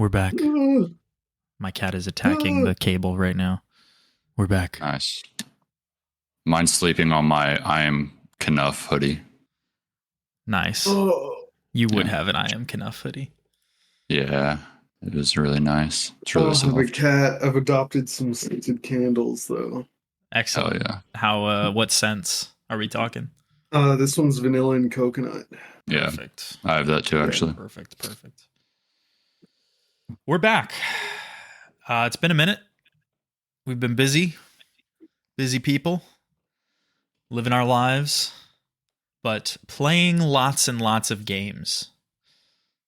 We're back. My cat is attacking the cable right now. We're back. Nice. Mine's sleeping on my I am Knuff hoodie. Nice. You would have an I am Knuff hoodie. Yeah, it was really nice. It's really I have a soft. cat. I've adopted some scented candles, though. Excellent. Hell yeah. How, what scents are we talking? This one's vanilla and coconut. Yeah, Perfect. I have that too, actually. Perfect. We're back. It's been a minute. We've been busy people, living our lives, but playing lots and lots of games.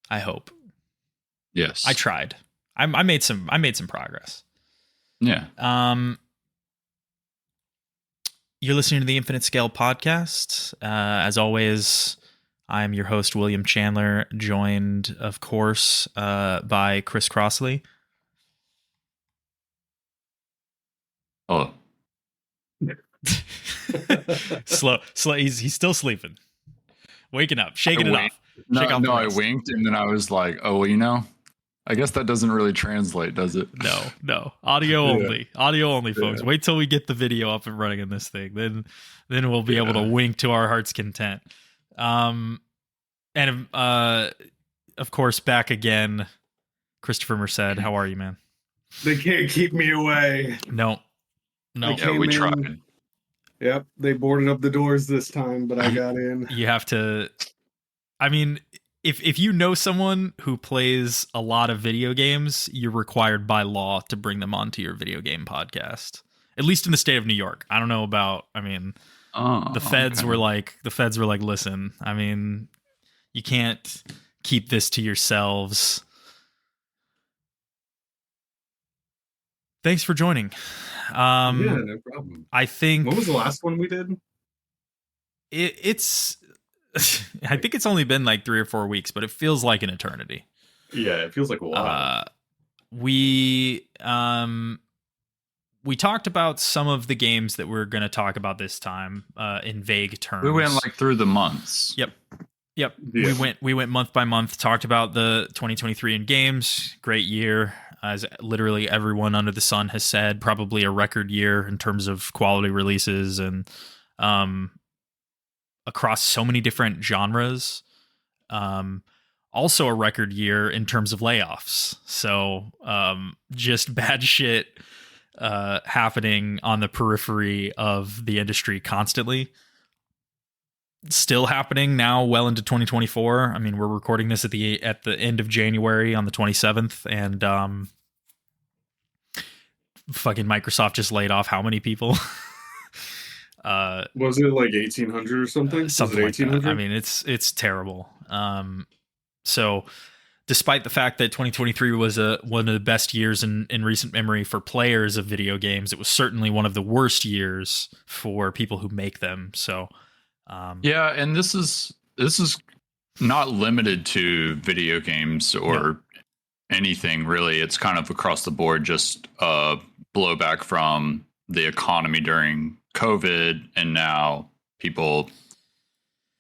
I hope. Yes. I tried. I made some progress. Yeah. You're listening to the Infinite Scale podcast. As always, I'm your host, William Chandler, joined, of course, by Chris Crossley. Oh. slow. He's still sleeping. Waking up, shaking it off. I winked, and then I was like, "Oh, well, I guess that doesn't really translate, does it?" No. Audio only. Audio only, folks. Wait till we get the video up and running in this thing. Then we'll be able to wink to our heart's content. And of course, back again, Christopher Merced. How are you, man? They can't keep me away. No. Yeah, we tried. Yep, they boarded up the doors this time, but I got in. You have to. I mean, if you know someone who plays a lot of video games, you're required by law to bring them onto your video game podcast. At least in the state of New York. I don't know about. I mean, the feds were like, listen. I mean, you can't keep this to yourselves. Thanks for joining. Yeah, no problem. I think. What was the last one we did? It's. I think it's only been like 3 or 4 weeks, but it feels like an eternity. Yeah, it feels like a while. We talked about some of the games that we're going to talk about this time in vague terms. We went like through the months. Yep. Yeah. We went month by month, talked about the 2023 in games. Great year, as literally everyone under the sun has said. Probably a record year in terms of quality releases and across so many different genres. Also a record year in terms of layoffs. So just bad shit happening on the periphery of the industry constantly. Still happening now well into 2024. I mean, we're recording this at the end of January on the 27th, and fucking Microsoft just laid off how many people? Was it like 1,800 or something? Something like that. I mean, it's terrible. So despite the fact that 2023 was one of the best years in recent memory for players of video games, it was certainly one of the worst years for people who make them. So yeah, and this is not limited to video games or anything really. It's kind of across the board, just blowback from the economy during COVID, and now people,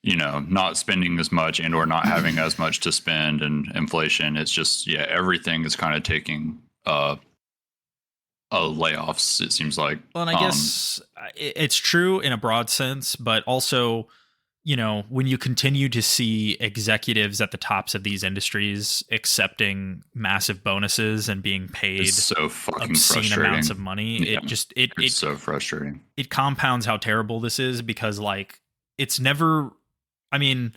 not spending as much and or not having as much to spend, and inflation. It's just, everything is kind of taking layoffs, it seems like. Well, and I guess it's true in a broad sense, but also, when you continue to see executives at the tops of these industries accepting massive bonuses and being paid it's so fucking obscene amounts of money, it's so frustrating. It compounds how terrible this is, because it's never, I mean,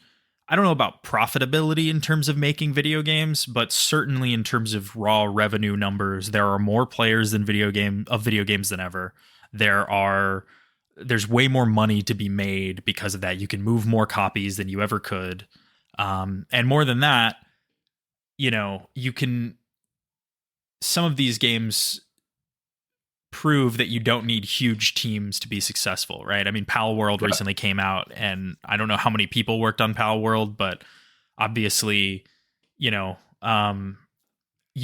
I don't know about profitability in terms of making video games, but certainly in terms of raw revenue numbers, there are more players of video games than ever. There's way more money to be made because of that. You can move more copies than you ever could. And more than that, some of these games prove that you don't need huge teams to be successful, right? I mean, Pal World recently came out, and I don't know how many people worked on Pal World, but obviously, you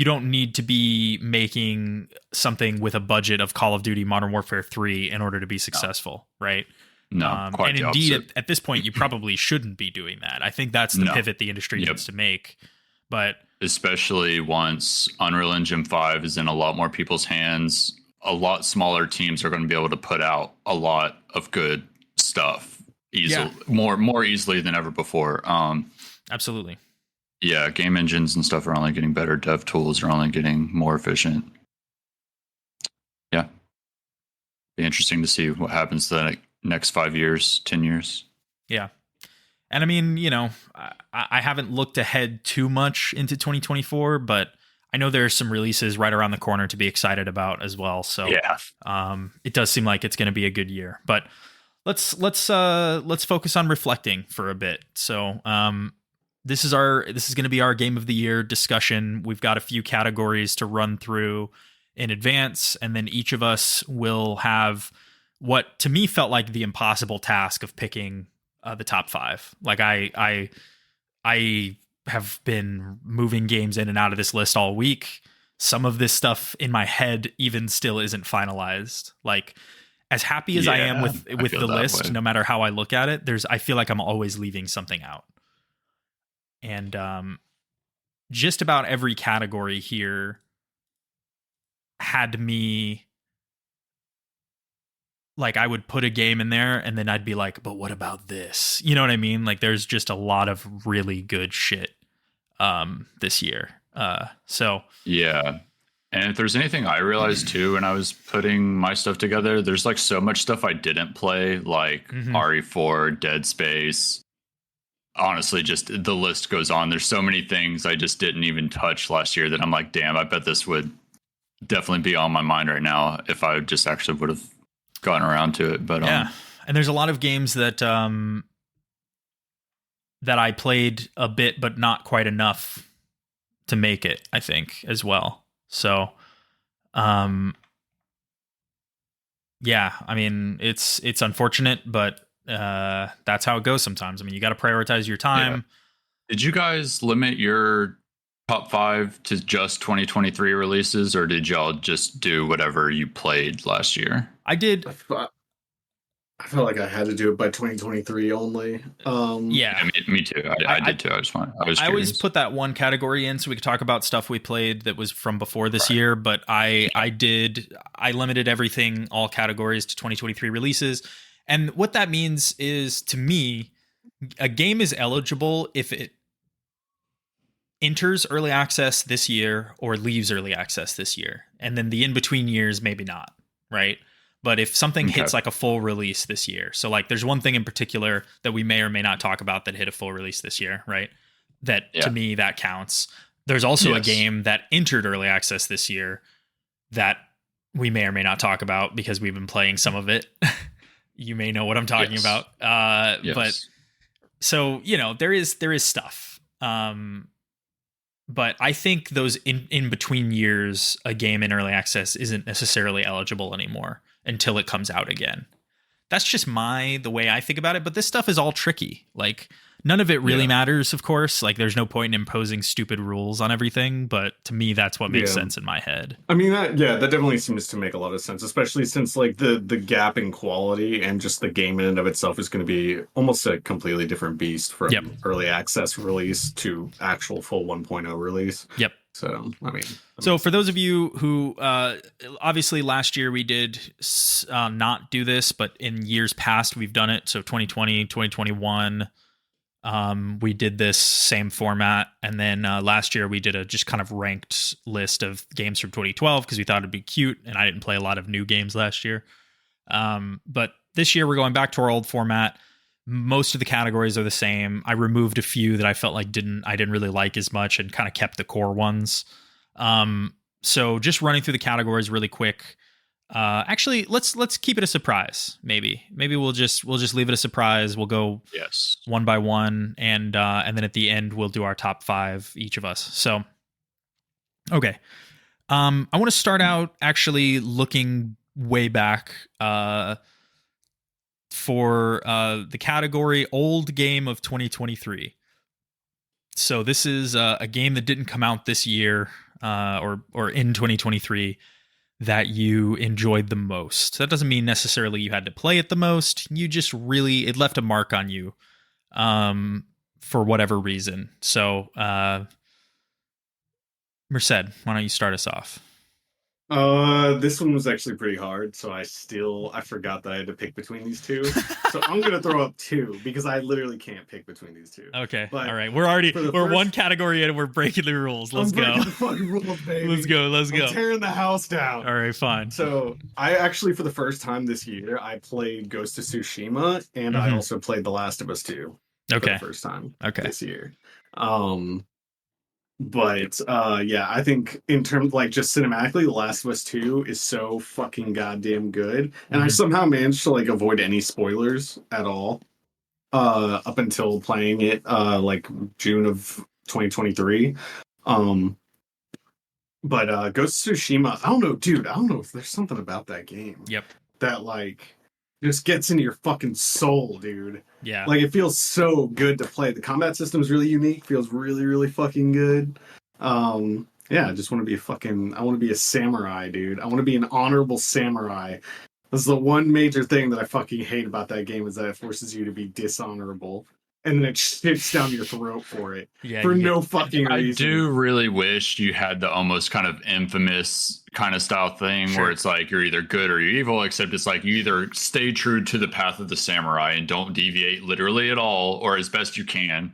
don't need to be making something with a budget of Call of Duty Modern Warfare 3 in order to be successful, right? No, quite and the indeed, opposite. at this point, you probably shouldn't be doing that. I think that's the pivot the industry needs to make. But especially once Unreal Engine 5 is in a lot more people's hands. A lot smaller teams are going to be able to put out a lot of good stuff easily, more easily than ever before. Absolutely. Yeah, game engines and stuff are only getting better. Dev tools are only getting more efficient. Yeah. Be interesting to see what happens the next 5 years, 10 years. Yeah. And I mean, you know, I haven't looked ahead too much into 2024, but I know there are some releases right around the corner to be excited about as well. So yeah, it does seem like it's going to be a good year. But let's focus on reflecting for a bit. So this is going to be our game of the year discussion. We've got a few categories to run through in advance, and then each of us will have what to me felt like the impossible task of picking the top 5. Like I have been moving games in and out of this list all week. Some of this stuff in my head even still isn't finalized. Like, as happy as I am with the list, way. No matter how I look at it, I feel like I'm always leaving something out. And just about every category here had me, like, I would put a game in there and then I'd be like, but what about this? You know what I mean? Like, there's just a lot of really good shit this year. So yeah. And if there's anything I realized too when I was putting my stuff together, there's like so much stuff I didn't play, like RE4, Dead Space. Honestly, just the list goes on. There's so many things I just didn't even touch last year that I'm like, damn, I bet this would definitely be on my mind right now if I just actually would have gotten around to it. But yeah, and there's a lot of games that that I played a bit, but not quite enough to make it, I think, as well. So, yeah, I mean, it's unfortunate, but that's how it goes sometimes. I mean, you got to prioritize your time. Yeah. Did you guys limit your top 5 to just 2023 releases, or did y'all just do whatever you played last year? I did. I felt like I had to do it by 2023 only. Yeah, me too. I did too. I always put that one category in so we could talk about stuff we played that was from before this year. But I limited everything, all categories, to 2023 releases. And what that means is, to me, a game is eligible if it enters early access this year or leaves early access this year. And then the in-between years, maybe not, right? But if something hits like a full release this year, so like there's one thing in particular that we may or may not talk about that hit a full release this year, right? That to me, that counts. There's also a game that entered early access this year that we may or may not talk about because we've been playing some of it. You may know what I'm talking about. But so, you know, there is stuff. But I think those in between years, a game in early access isn't necessarily eligible anymore until it comes out again. That's just the way I think about it. But this stuff is all tricky. Like, none of it really matters, of course. Like, there's no point in imposing stupid rules on everything. But to me, that's what makes sense in my head. I mean, that definitely seems to make a lot of sense, especially since like the gap in quality and just the game in and of itself is going to be almost a completely different beast from early access release to actual full 1.0 release. Yep. So, I mean. So for those of you who, obviously last year we did not do this, but in years past we've done it. So 2020, 2021, we did this same format. And then last year we did a just kind of ranked list of games from 2012 because we thought it'd be cute. And I didn't play a lot of new games last year. But this year we're going back to our old format. Most of the categories are the same. I removed a few that I felt like I didn't really like as much and kind of kept the core ones. So just running through the categories really quick. Actually, let's keep it a surprise. Maybe we'll just leave it a surprise. We'll go one by one, and then at the end we'll do our top 5 each of us. So, okay. I want to start out actually looking way back. For the category Old Game of 2023. So this is a game that didn't come out this year or in 2023 that you enjoyed the most. That doesn't mean necessarily you had to play it the most. You just it left a mark on you for whatever reason. So Merced, why don't you start us off? This one was actually pretty hard, so I forgot that I had to pick between these two. So I'm gonna throw up two because I literally can't pick between these two. Okay, But all right. We're one category in and we're breaking the rules. Let's go. Breaking the fucking rules, baby. Let's go. I'm tearing the house down. All right, fine. So I actually, for the first time this year, I played Ghost of Tsushima, and I also played The Last of Us 2. Okay. For the first time. Okay. This year. But yeah, I think in terms like just cinematically, The Last of Us 2 is so fucking goddamn good. And I somehow managed to like avoid any spoilers at all. Up until playing it like June of 2023. But Ghost of Tsushima, I don't know, dude. I don't know if there's something about that game. Yep. That like just gets into your fucking soul, dude. Yeah. Like it feels so good to play. The combat system is really unique, feels really, really fucking good. Yeah, I just want to be I want to be a samurai, dude. I want to be an honorable samurai. That's the one major thing that I fucking hate about that game is that it forces you to be dishonorable. And then it shits down your throat for it. Yeah, for no fucking reason. I do really wish you had the almost kind of infamous kind of style thing where it's like you're either good or you're evil, except it's like you either stay true to the path of the samurai and don't deviate literally at all, or as best you can,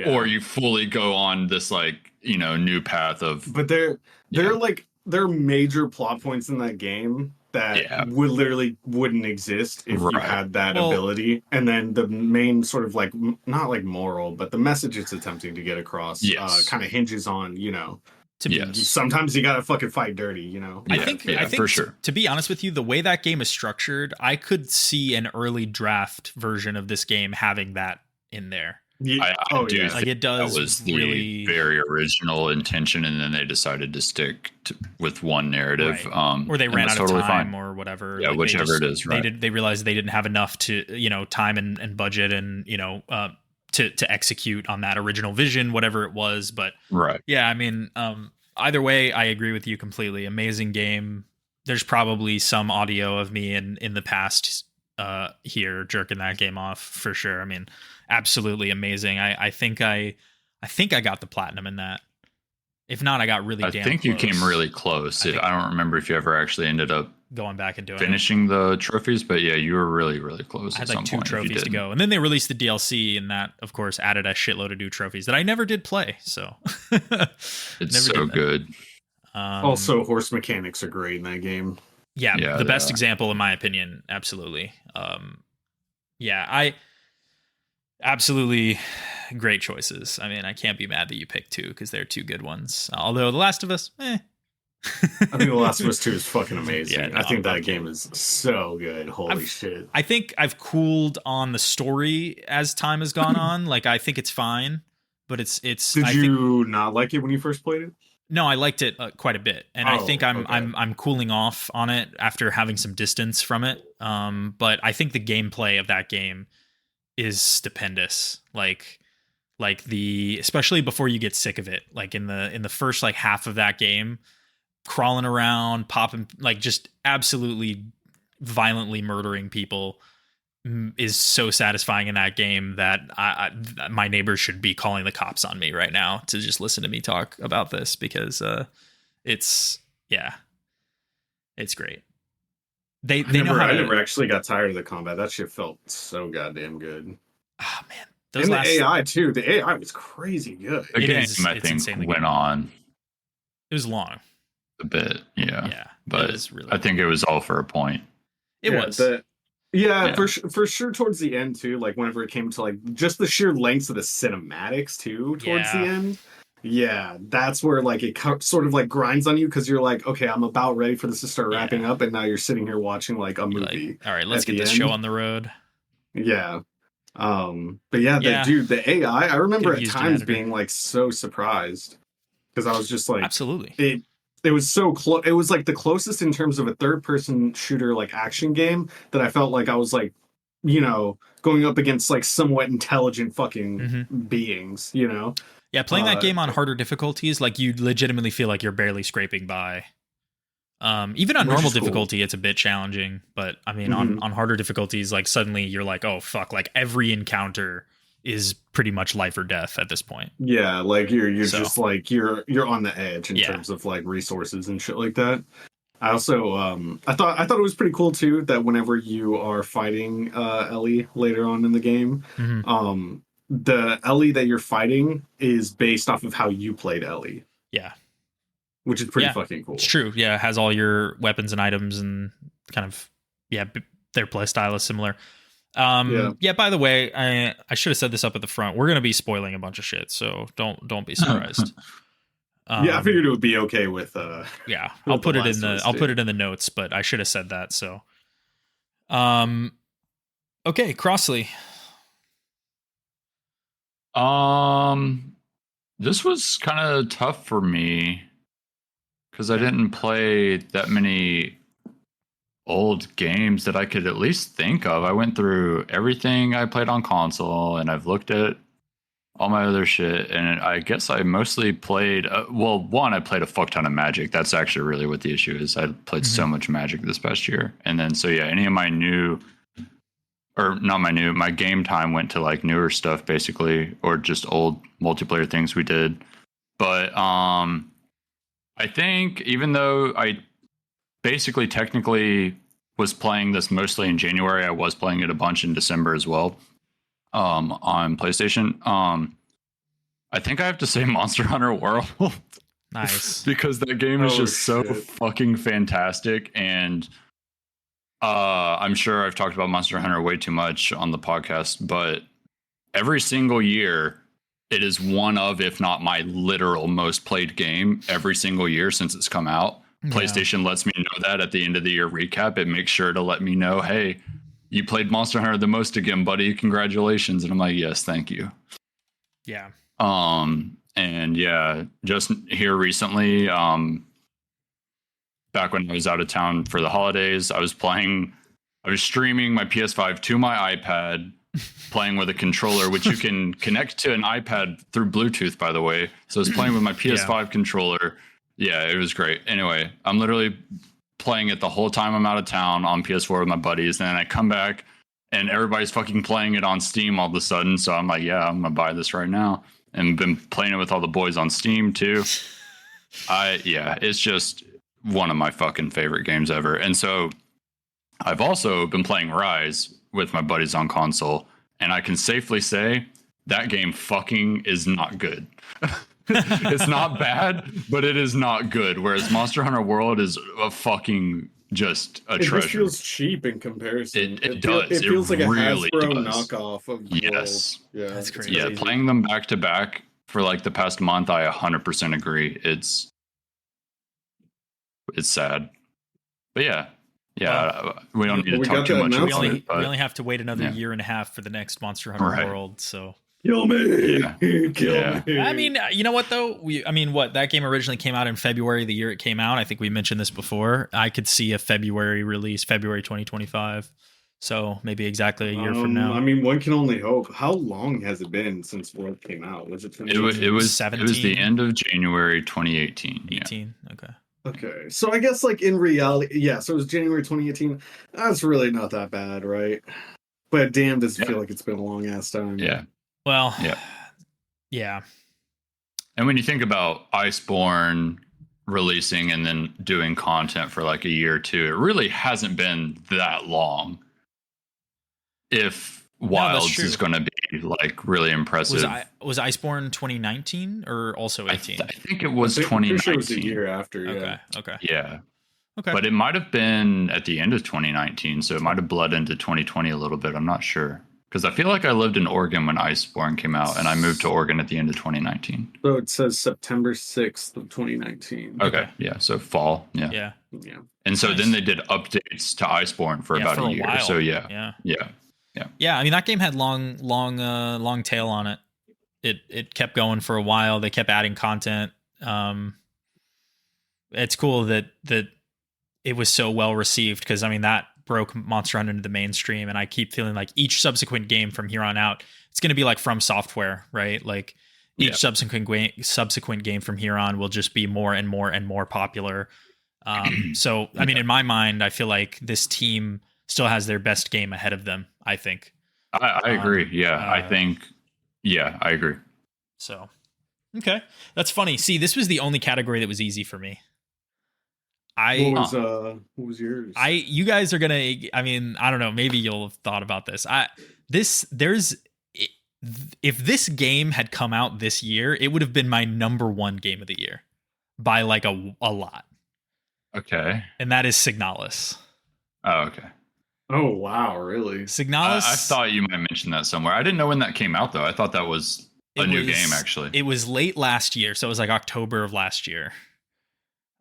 or you fully go on this like, you know, new path of. But there are major plot points in that game that wouldn't exist if you had that ability. And then the main sort of like, not like moral, but the message it's attempting to get across kind of hinges on, you know, sometimes you gotta fucking fight dirty, you know. I think for sure. To be honest with you, the way that game is structured, I could see an early draft version of this game having that in there. I do like it does. That was the really very original intention, and then they decided to stick with one narrative, or they ran out of time, or whatever. Yeah, like whichever it is. Right? They realized they didn't have enough to, you know, time and budget, and you know, to execute on that original vision, whatever it was. But yeah, I mean, either way, I agree with you completely. Amazing game. There's probably some audio of me in the past here jerking that game off for sure. I mean, absolutely amazing. I think I got the platinum in that. If not, I got really damn close. I think you came really close. I don't remember if you ever actually ended up going back and doing finishing the trophies, but yeah, you were really, really close. I had like 2 trophies to go. And then they released the DLC, and that, of course, added a shitload of new trophies that I never did play. So it's so good. Also, horse mechanics are great in that game. Yeah, the best example, in my opinion. Absolutely. I absolutely great choices. I mean, I can't be mad that you picked 2 because they're 2 good ones. Although The Last of Us, I think The Last of Us 2 is fucking amazing. I think that game is so good. Holy shit. I think I've cooled on the story as time has gone on. Like, I think it's fine, but it's. Did you not like it when you first played it? No, I liked it quite a bit, and I think I'm cooling off on it after having some distance from it. But I think the gameplay of that game is stupendous. Like especially before you get sick of it. Like in the first like half of that game, crawling around, popping, like just absolutely violently murdering people is so satisfying in that game that my neighbors should be calling the cops on me right now to just listen to me talk about this, because it's great. They know how to. I never actually got tired of the combat. That shit felt so goddamn good. Oh man, the AI too. The AI was crazy good. The game, I think, went on. It was long. A bit, yeah. But really I think it was all for a point. It was. For sure towards the end too, like whenever it came to like just the sheer lengths of the cinematics too towards the end. Yeah, that's where like it sort of like grinds on you, because you're like, okay, I'm about ready for this to start wrapping up, and now you're sitting here watching like a movie. Like, all right, let's get this show on the road. Yeah. But dude, the AI, I remember at times being like so surprised, because I was just like, absolutely. It was so close. It was like the closest in terms of a third-person shooter like action game that I felt like I was like, you know, going up against like somewhat intelligent fucking beings, you know. Yeah, playing that game on harder difficulties, like you legitimately feel like you're barely scraping by. Even on normal difficulty, it's a bit challenging, but I mean, on harder difficulties, like suddenly you're like, oh fuck, like every encounter is pretty much life or death at this point. Yeah, like you're So. just like you're on the edge in terms of like resources and shit like that. I also I thought it was pretty cool too that whenever you are fighting Ellie later on in the game, the Ellie that you're fighting is based off of how you played Ellie. Yeah. Which is pretty fucking cool. It's true. Yeah, it has all your weapons and items and kind of their play style is similar. Yeah, by the way, I should have said this up at the front. We're gonna be spoiling a bunch of shit, so don't be surprised. I figured it would be okay with yeah, I'll put it in the notes, but I should have said that. So okay, Crossley. This was kind of tough for me because I didn't play that many old games that I could at least think of. I went through everything I played on console, and I've looked at all my other shit, and I guess I mostly played one, I played a fuck ton of Magic. That's actually really what the issue is. I played so much Magic this past year. And then any of my my game time went to like newer stuff basically, or just old multiplayer things we did. But I think even though I basically technically was playing this mostly in January, I was playing it a bunch in December as well. On PlayStation. I think I have to say Monster Hunter World. Nice. Because that game is just so fucking fantastic. And I'm sure I've talked about Monster Hunter way too much on the podcast, but every single year it is one of, if not my literal most played game every single year since it's come out. Yeah. PlayStation lets me know that at the end of the year recap. It makes sure to let me know, hey, you played Monster Hunter the most again, buddy. Congratulations. And I'm like, yes, thank you. Yeah. And yeah, just here recently, back when I was out of town for the holidays, I was streaming my PS5 to my iPad, playing with a controller, which you can connect to an iPad through Bluetooth, by the way. So I was playing with my PS5 controller. Yeah, it was great. Anyway, I'm literally playing it the whole time I'm out of town on PS4 with my buddies, and then I come back and everybody's fucking playing it on Steam all of a sudden. So I'm like, yeah, I'm gonna buy this right now, and been playing it with all the boys on Steam too. It's just one of my fucking favorite games ever. And so I've also been playing Rise with my buddies on console, and I can safely say that game fucking is not good. It's not bad, but it is not good. Whereas Monster Hunter World is a fucking just a treasure. It just feels cheap in comparison. It does. It feels like really a Hasbro knockoff of yes. World. Yeah, that's crazy. Yeah, playing them back to back for like the past month, I 100% agree. It's sad, but yeah. We don't need to talk too much about it. We only have to wait another year and a half for the next Monster Hunter World. So. Kill me. Kill me. I mean, you know what though? That game originally came out in February, the year it came out. I think we mentioned this before. I could see a February release, February 2025. So maybe exactly a year from now. I mean, one can only hope. How long has it been since World came out? Was it 2018? It was 17? It was the end of January 2018. 18. Yeah. Okay. So I guess like in reality, so it was January 2018. That's really not that bad, right? But damn, does it feel like it's been a long ass time. Yeah. Well, yeah. And when you think about Iceborne releasing and then doing content for like a year or two, it really hasn't been that long. If Wilds is going to be like really impressive. Was Iceborne 2019 or also 18? I think it was 2019. It was a year after. Yeah. Okay. Yeah. Okay. But it might have been at the end of 2019, so it might have bled into 2020 a little bit. I'm not sure. Because I feel like I lived in Oregon when Iceborne came out, and I moved to Oregon at the end of 2019. So it says September 6th of 2019. Okay, yeah, so fall, yeah. And so then they did updates to Iceborne for about a year. While. So yeah. I mean, that game had long tail on it. It kept going for a while. They kept adding content. It's cool that it was so well received, because I mean that broke Monster Hunter into the mainstream, and I keep feeling like each subsequent game from here on out, it's going to be like From Software, right? Like each subsequent game from here on will just be more and more and more popular. So I mean, in my mind, I feel like this team still has their best game ahead of them. I think. I agree. I think Yeah, I agree. So, okay. That's funny. See, this was the only category that was easy for me. What was yours? You guys are gonna, I mean, I don't know, maybe you'll have thought about this. If this game had come out this year, it would have been my number one game of the year by like a lot. Okay. And that is Signalis. Oh, okay. Oh, wow, really? Signalis. I thought you might mention that somewhere. I didn't know when that came out, though. I thought that was a new game, actually. It was late last year, so it was like October of last year.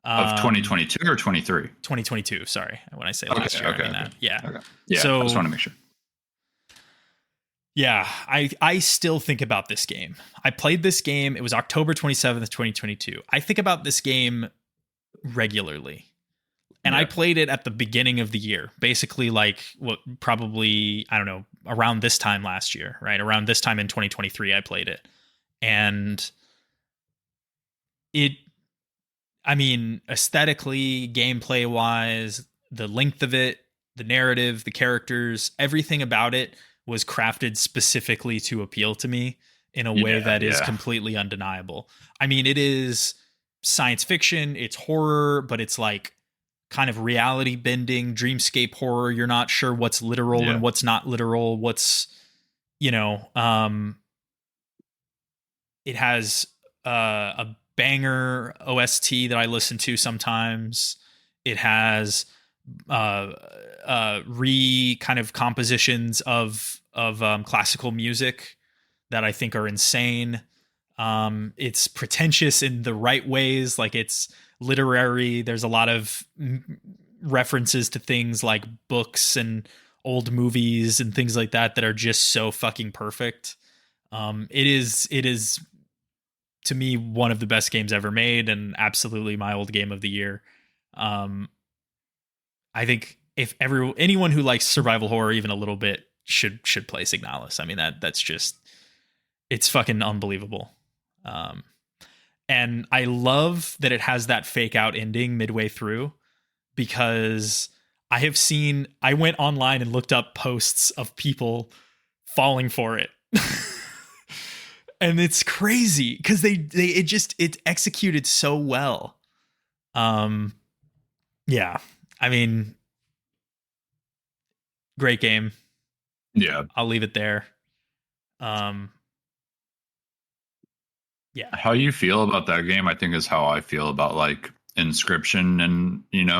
Of 2022 or 23? 2022, sorry. When I say last year, I mean that. Yeah. Okay. Yeah, so, I just want to make sure. Yeah, I still think about this game. I played this game. It was October 27th, 2022. I think about this game regularly. And I played it at the beginning of the year, basically like probably, I don't know, around this time last year, right? Around this time in 2023, I played it. And aesthetically, gameplay wise, the length of it, the narrative, the characters, everything about it was crafted specifically to appeal to me in a way that is completely undeniable. I mean, it is science fiction, it's horror, but it's like kind of reality bending, dreamscape horror. You're not sure what's literal and what's not literal. What's, it has a banger OST that I listen to sometimes. It has kind of compositions of classical music that I think are insane. It's pretentious in the right ways, like it's literary. There's a lot of references to things like books and old movies and things like that are just so fucking perfect. It is to me one of the best games ever made and absolutely my old game of the year. I think if anyone who likes survival horror even a little bit should play Signalis. I mean, that's just, it's fucking unbelievable. And I love that it has that fake out ending midway through, because I went online and looked up posts of people falling for it. And it's crazy because it executed so well. Yeah. I mean, great game. Yeah. I'll leave it there. Yeah. How you feel about that game, I think, is how I feel about like Inscription, and in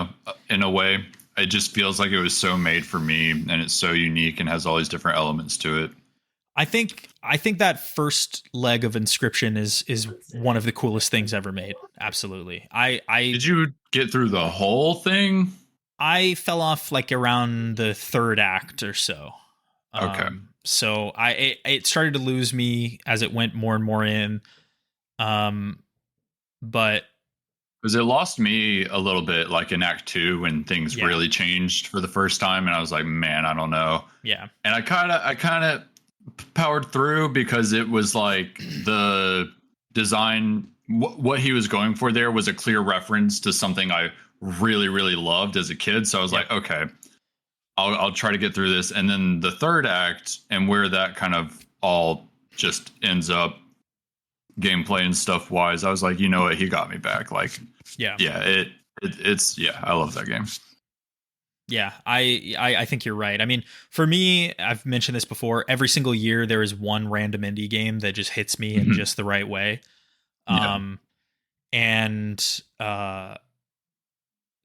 a way, it just feels like it was so made for me, and it's so unique and has all these different elements to it. I think that first leg of Inscription is one of the coolest things ever made. Absolutely. Did you get through the whole thing? I fell off like around the third act or so. Okay. So it started to lose me as it went more and more in. But because it lost me a little bit, like in Act 2 when things really changed for the first time, and I was like, man, I don't know. Yeah. And I kind of powered through because it was like the design, what he was going for there was a clear reference to something I really, really loved as a kid. So I was like, okay, I'll try to get through this. And then the third act, and where that kind of all just ends up gameplay and stuff wise, I was like, you know what, he got me back. Like, it's I love that game. Yeah, I think you're right. I mean, for me, I've mentioned this before, every single year there is one random indie game that just hits me in just the right way. And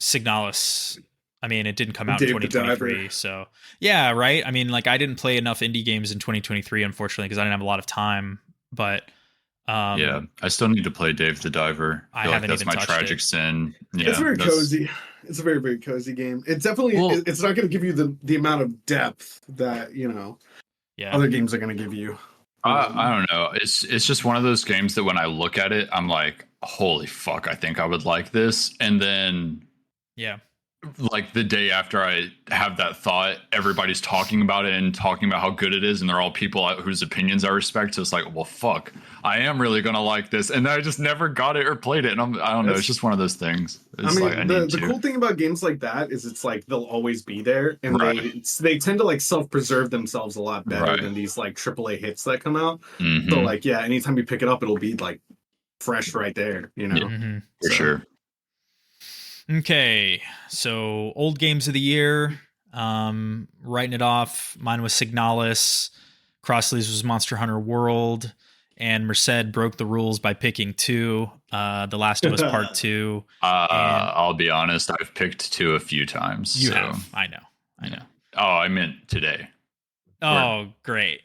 Signalis, I mean, it didn't come out in 2023, so yeah, right. I mean, like, I didn't play enough indie games in 2023, unfortunately, because I didn't have a lot of time. But I still need to play Dave the Diver. I feel like that's my tragic sin. Yeah, it's very cozy. It's a very, very cozy game. It's definitely it's not going to give you the amount of depth that other games are going to give you. I don't know. It's just one of those games that when I look at it, I'm like, holy fuck, I think I would like this. And then like the day after I have that thought, everybody's talking about it and talking about how good it is, and they're all people whose opinions I respect. So it's like, well, fuck, I am really gonna like this, and I just never got it or played it, and I don't know. It's just one of those things. It's the cool thing about games like that is it's like they'll always be there, and they tend to like self-preserve themselves a lot better than these like AAA hits that come out. So like, yeah, anytime you pick it up, it'll be like fresh right there, you know. Yeah, for sure. Okay, so old games of the year, writing it off. Mine was Signalis, Crossley's was Monster Hunter World, and Merced broke the rules by picking 2, The Last of Us Part 2. I'll be honest, I've picked 2 a few times. You have, I know. Oh, I meant today. Oh, great.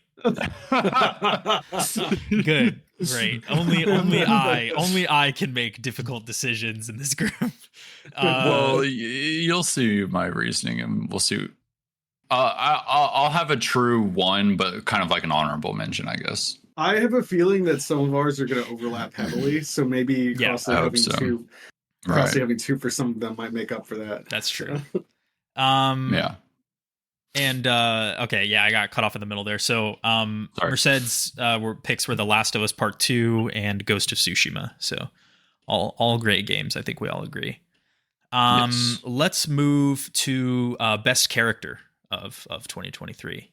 Good. Great. Only I can make difficult decisions in this group. Well, you'll see my reasoning, and we'll see. I'll have a true one, but kind of like an honorable mention, I guess. I have a feeling that some of ours are going to overlap heavily, so maybe Crossley having 2 for some of them might make up for that. That's true. Yeah. And okay, yeah, I got cut off in the middle there. So Merced's picks were The Last of Us Part 2 and Ghost of Tsushima. So all great games. I think we all agree. Yes. Let's move to best character of 2023.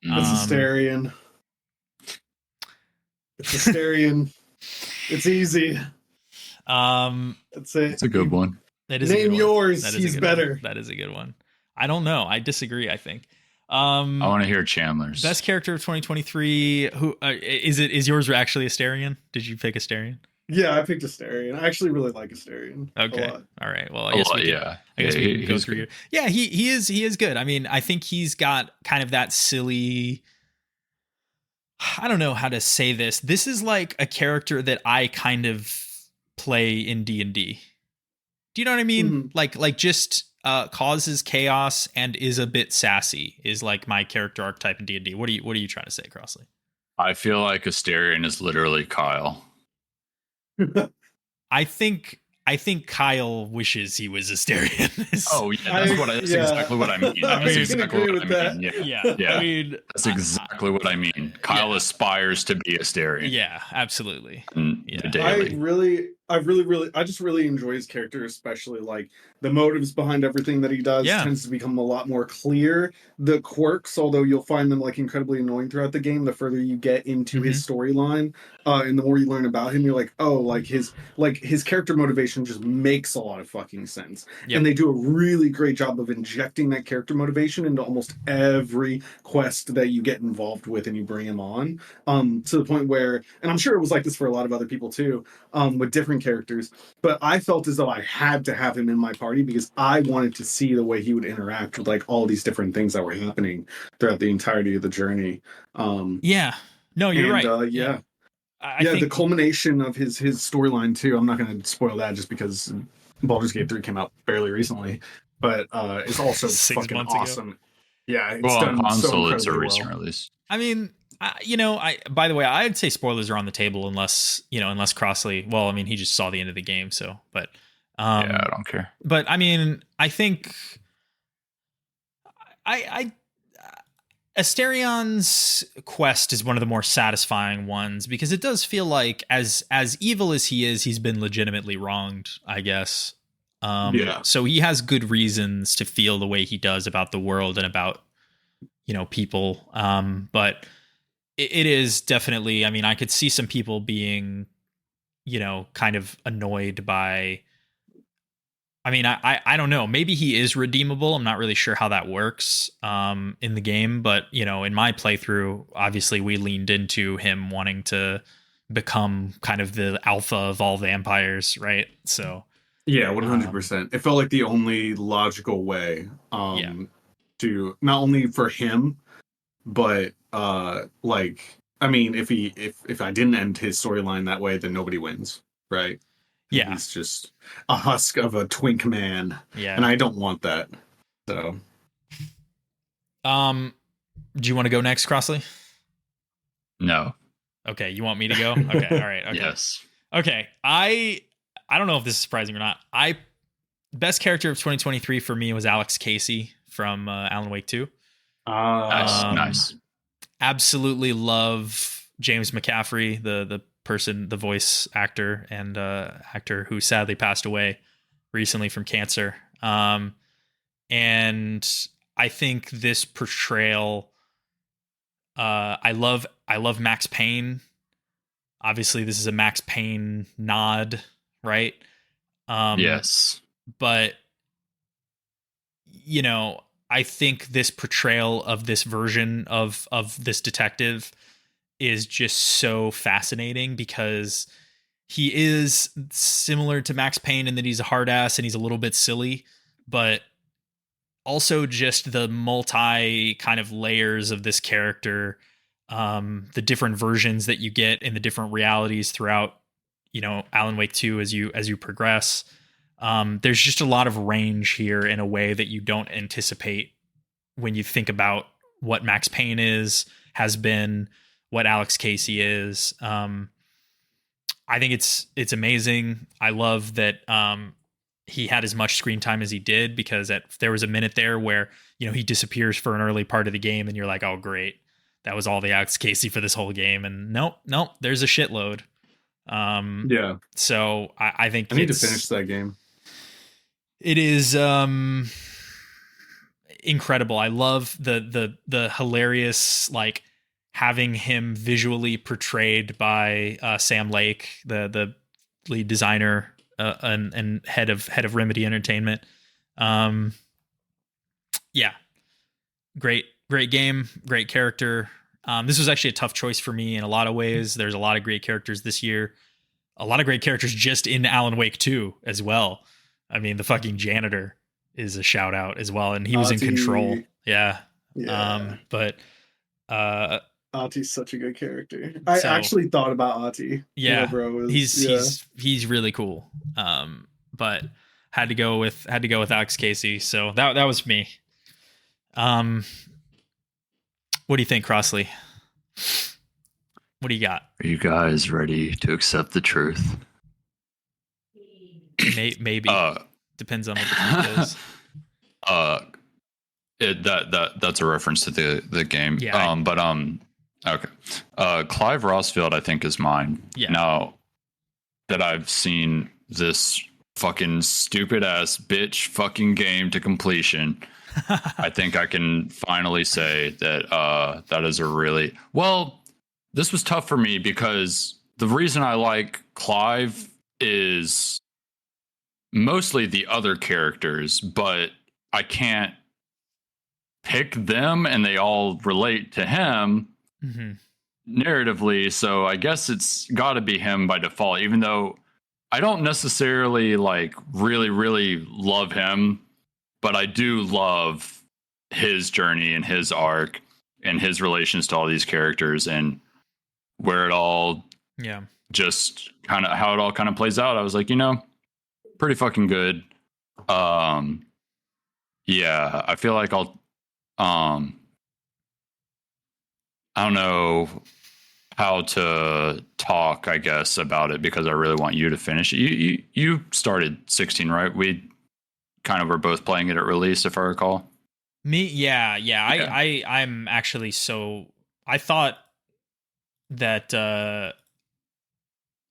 It's Astarion. It's Astarion. It's easy. That's it. It's a good one. That is Name yours. He's better. One. That is a good one. I don't know. I disagree, I think. I want to hear Chandler's. Best character of 2023. Who is yours actually Astarion? Did you pick Astarion? Yeah, I picked Astarion. I actually really like Astarion. Okay. All right. Well, I guess we can go through. Yeah, he is good. I mean, I think he's got kind of that silly, I don't know how to say this. This is like a character that I kind of play in D&D. Do you know what I mean? Mm-hmm. Like just causes chaos and is a bit sassy is like my character archetype in D&D. What are you trying to say, Crossley? I feel like Astarion is literally Kyle. I think Kyle wishes he was Astarion. Oh yeah, that's exactly what I mean. That's exactly what I mean. Yeah. I mean, that's exactly what I mean. Kyle aspires to be Astarion. Yeah, absolutely. I just really enjoy his character, especially like the motives behind everything that he does tends to become a lot more clear. The quirks, although you'll find them like incredibly annoying throughout the game, the further you get into his storyline, and the more you learn about him, you're like, oh, like his character motivation just makes a lot of fucking sense. Yep. And they do a really great job of injecting that character motivation into almost every quest that you get involved with and you bring him on. To the point where, and I'm sure it was like this for a lot of other people too, with different characters, but I felt as though I had to have him in my party because I wanted to see the way he would interact with like all these different things that were happening throughout the entirety of the journey. No, you're right. I think the culmination of his storyline too. I'm not going to spoil that just because Baldur's Gate 3 came out fairly recently, but it's also fucking awesome. Ago. Yeah, it's done on console. It's a recent release. I mean, by the way, I'd say spoilers are on the table unless Crossley. Well, I mean, he just saw the end of the game, so. But I don't care. But I mean, I think Astarion's quest is one of the more satisfying ones because it does feel like as evil as he is, he's been legitimately wronged, I guess. So he has good reasons to feel the way he does about the world and about people. But it is definitely, I mean, I could see some people being, kind of annoyed by, I mean, I don't know, maybe he is redeemable. I'm not really sure how that works in the game, but in my playthrough, obviously we leaned into him wanting to become kind of the alpha of all vampires, right? So yeah, 100%. It felt like the only logical way to not only for him, but like, I mean, if I didn't end his storyline that way, then nobody wins, right? Yeah, he's just a husk of a twink man. Yeah, and I don't want that. So, do you want to go next, Crossley? No. Okay, you want me to go? Okay, all right. Okay. Yes. Okay, I don't know if this is surprising or not. I best character of 2023 for me was Alex Casey from Alan Wake 2. Nice. Absolutely love James McCaffrey, the voice actor and actor who sadly passed away recently from cancer. And I think this portrayal, I love Max Payne. Obviously, this is a Max Payne nod, right? Yes. But, you know, I think this portrayal of this version of this detective is just so fascinating because he is similar to Max Payne in that he's a hard ass and he's a little bit silly, but also just the multi kind of layers of this character, the different versions that you get in the different realities throughout, you know, Alan Wake 2 as you progress. There's just a lot of range here in a way that you don't anticipate when you think about what Max Payne has been, what Alex Casey is. I think it's amazing. I love that he had as much screen time as he did, because there was a minute there where, you know, he disappears for an early part of the game and you're like, oh great, that was all the Alex Casey for this whole game. And nope, there's a shitload. Yeah. So I think I need to finish that game. It is incredible. I love the hilarious, like, having him visually portrayed by Sam Lake, the lead designer and head of Remedy Entertainment. Yeah, great game, great character. This was actually a tough choice for me in a lot of ways. There's a lot of great characters this year, a lot of great characters just in Alan Wake 2 as well. I mean, the fucking janitor is a shout out as well, and he was in Control. Yeah. But Ati's such a good character. I actually thought about Ati. Yeah, bro. He's really cool. But had to go with Alex Casey. So that was me. What do you think, Crossley? What do you got? Are you guys ready to accept the truth? Maybe. Depends on what the truth is. That's a reference to the game. Yeah. Okay. Clive Rosfield, I think, is mine. Yeah. Now that I've seen this fucking stupid ass bitch fucking game to completion, I think I can finally say that that is a really well. This was tough for me because the reason I like Clive is mostly the other characters, but I can't pick them, and they all relate to him. Mm-hmm. Narratively, so I guess it's got to be him by default, even though I don't necessarily like really love him, but I do love his journey and his arc and his relations to all these characters and where it all just kind of how it all kind of plays out. I was like, you know, pretty fucking good. Yeah, I feel like I'll I don't know how to talk, I guess, about it because I really want you to finish it. You started 16, right? We kind of were both playing it at release, if I recall. Me, yeah. I'm actually I thought that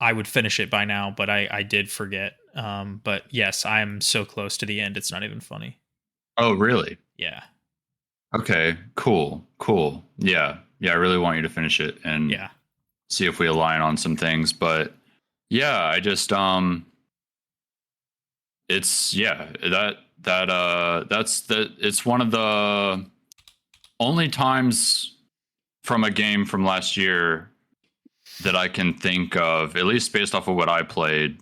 I would finish it by now, but I did forget. But yes, I'm so close to the end. It's not even funny. Oh, really? Yeah. Okay, cool. Yeah, I really want you to finish it and see if we align on some things. But yeah, I just it's it's one of the only times from a game from last year that I can think of, at least based off of what I played.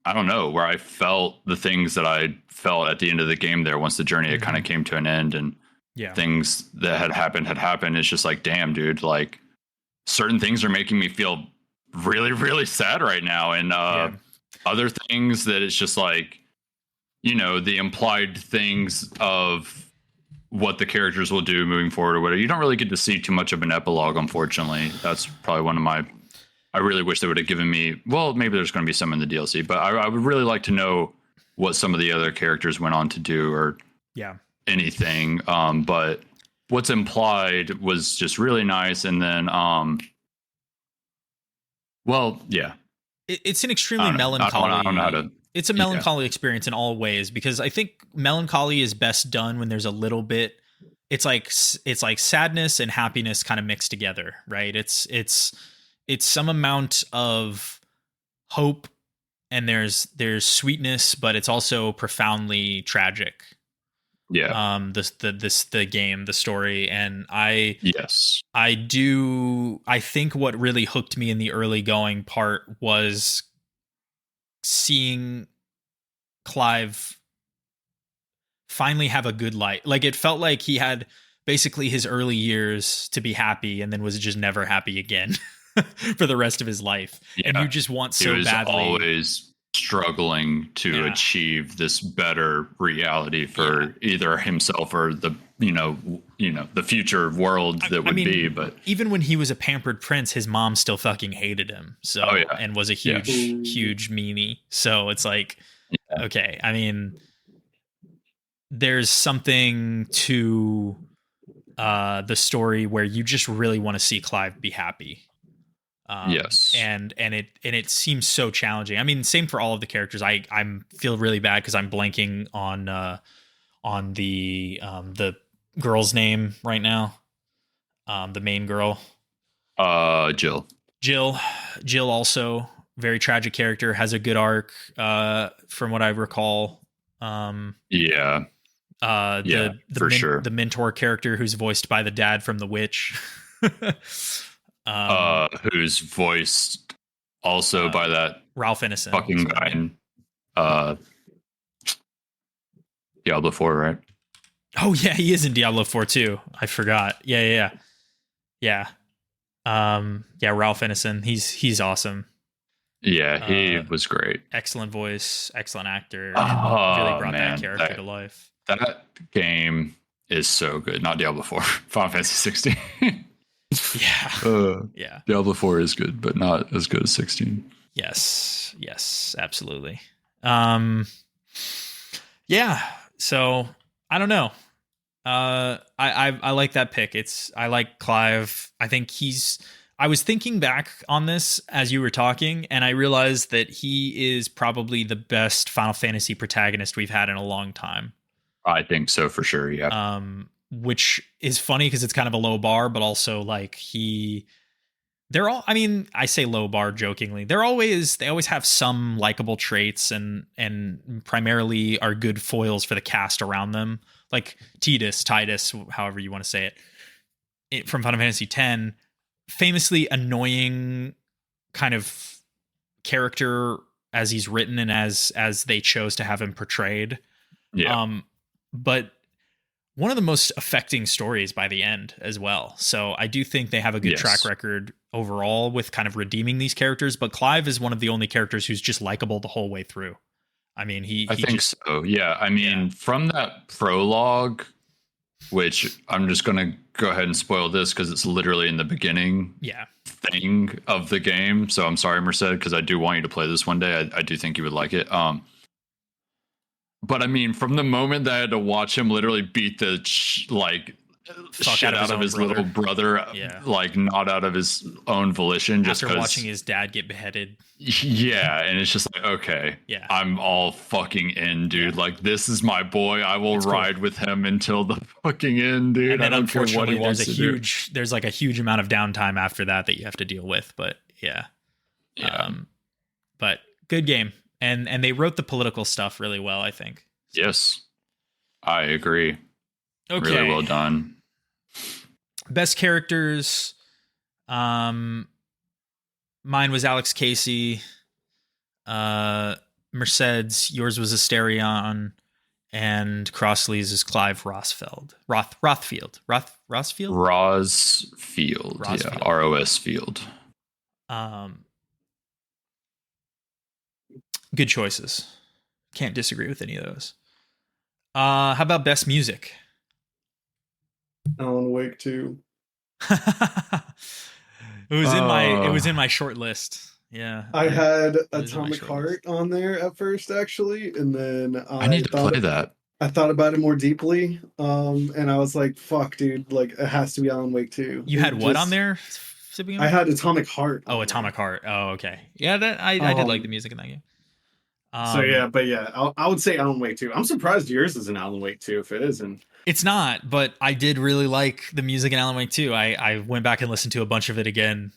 I don't know, where I felt the things that I felt at the end of the game there once the journey kind of came to an end and things that had happened. It's just like, damn, dude, like certain things are making me feel really, really sad right now. And other things that it's just like, you know, the implied things of what the characters will do moving forward or whatever. You don't really get to see too much of an epilogue, unfortunately. That's probably one of my... I really wish they would have given me... Well, maybe there's going to be some in the DLC, but I would really like to know what some of the other characters went on to do or anything. But what's implied was just really nice. And then, it's an extremely melancholy. I don't know how to. It's a melancholy experience in all ways, because I think melancholy is best done when there's a little bit. It's like sadness and happiness kind of mixed together, right? It's some amount of hope, and there's sweetness, but it's also profoundly tragic. Yeah. The game, the story, and I think what really hooked me in the early going part was seeing Clive finally have a good life. Like, it felt like he had basically his early years to be happy, and then was just never happy again for the rest of his life. Yeah. And you just want so badly. Always struggling to achieve this better reality for either himself or the the future world that would be. But even when he was a pampered prince, his mom still fucking hated him. So and was a huge meanie. So it's like, okay, I mean, there's something to the story where you just really want to see Clive be happy. And it seems so challenging. I mean, same for all of the characters. I feel really bad because I'm blanking on the girl's name right now. The main girl. Jill. Jill also very tragic character, has a good arc from what I recall. For sure. The mentor character who's voiced by the dad from The Witch. Who's voiced also by that Ralph Ineson fucking guy in Diablo 4, right? Oh yeah, he is in Diablo 4 too. I forgot. Yeah. Ralph Ineson. He's awesome. Yeah, he was great. Excellent voice, excellent actor. Really brought that character to life. That game is so good. Not Diablo 4, Final Fantasy 16. Diablo 4 is good, but not as good as 16. Yes, absolutely. So I don't know. I like that pick. I like Clive. I think I was thinking back on this as you were talking, and I realized that he is probably the best Final Fantasy protagonist we've had in a long time. I think so, for sure. Yeah. Which is funny because it's kind of a low bar, but also like I say low bar jokingly. They always have some likable traits and primarily are good foils for the cast around them. Like Titus, however you want to say it from Final Fantasy X, famously annoying kind of character as he's written and as they chose to have him portrayed. Yeah. But one of the most affecting stories by the end as well. So I do think they have a good track record overall with kind of redeeming these characters, but Clive is one of the only characters who's just likable the whole way through. I mean, I think so. Yeah. I mean, from that prologue, which I'm just going to go ahead and spoil this because it's literally in the beginning thing of the game. So I'm sorry, Merced, because I do want you to play this one day. I do think you would like it. But I mean, from the moment that I had to watch him literally beat the shit out of his little brother, like not out of his own volition, just after watching his dad get beheaded. Yeah, and it's just like, okay, I'm all fucking in, dude. Like, this is my boy. I will ride with him until the fucking end, dude. And then unfortunately, there's like a huge amount of downtime after that you have to deal with. But but good game. And they wrote the political stuff really well, I think. Yes, I agree. Okay. Really well done. Best characters. Mine was Alex Casey. Merced's, yours was Astarion, and Crossley's is Clive Rosfield. Rosfield. Yeah, ROS Field. Good choices. Can't disagree with any of those. How about best music? Alan Wake 2. It was in my short list. Yeah. I had those are my Atomic short Heart on there at first, actually, and then I need to play that. I thought about it more deeply, and I was like, "Fuck, dude! Like, it has to be Alan Wake 2." You had what on there? I had Atomic Heart. Oh, Atomic Heart. Oh, okay. Yeah, that I did like the music in that game. So yeah, but yeah, I would say Alan Wake 2. I'm surprised yours is an Alan Wake 2 if it isn't. It's not, but I did really like the music in Alan Wake 2. I went back and listened to a bunch of it again,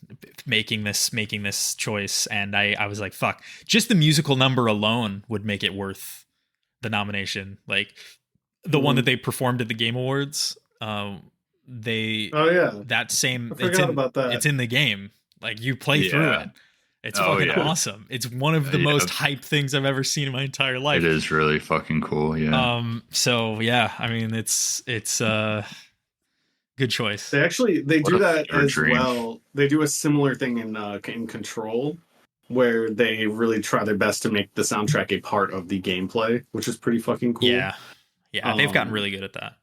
making this choice, and I was like, fuck, just the musical number alone would make it worth the nomination. Like the one that they performed at the Game Awards. That same. I forgot about that. It's in the game. Like you play through it. It's fucking awesome. It's one of the most hype things I've ever seen in my entire life. It is really fucking cool. Yeah. So yeah, I mean, it's good choice. They do that as well. They do a similar thing in Control, where they really try their best to make the soundtrack a part of the gameplay, which is pretty fucking cool. Yeah, they've gotten really good at that.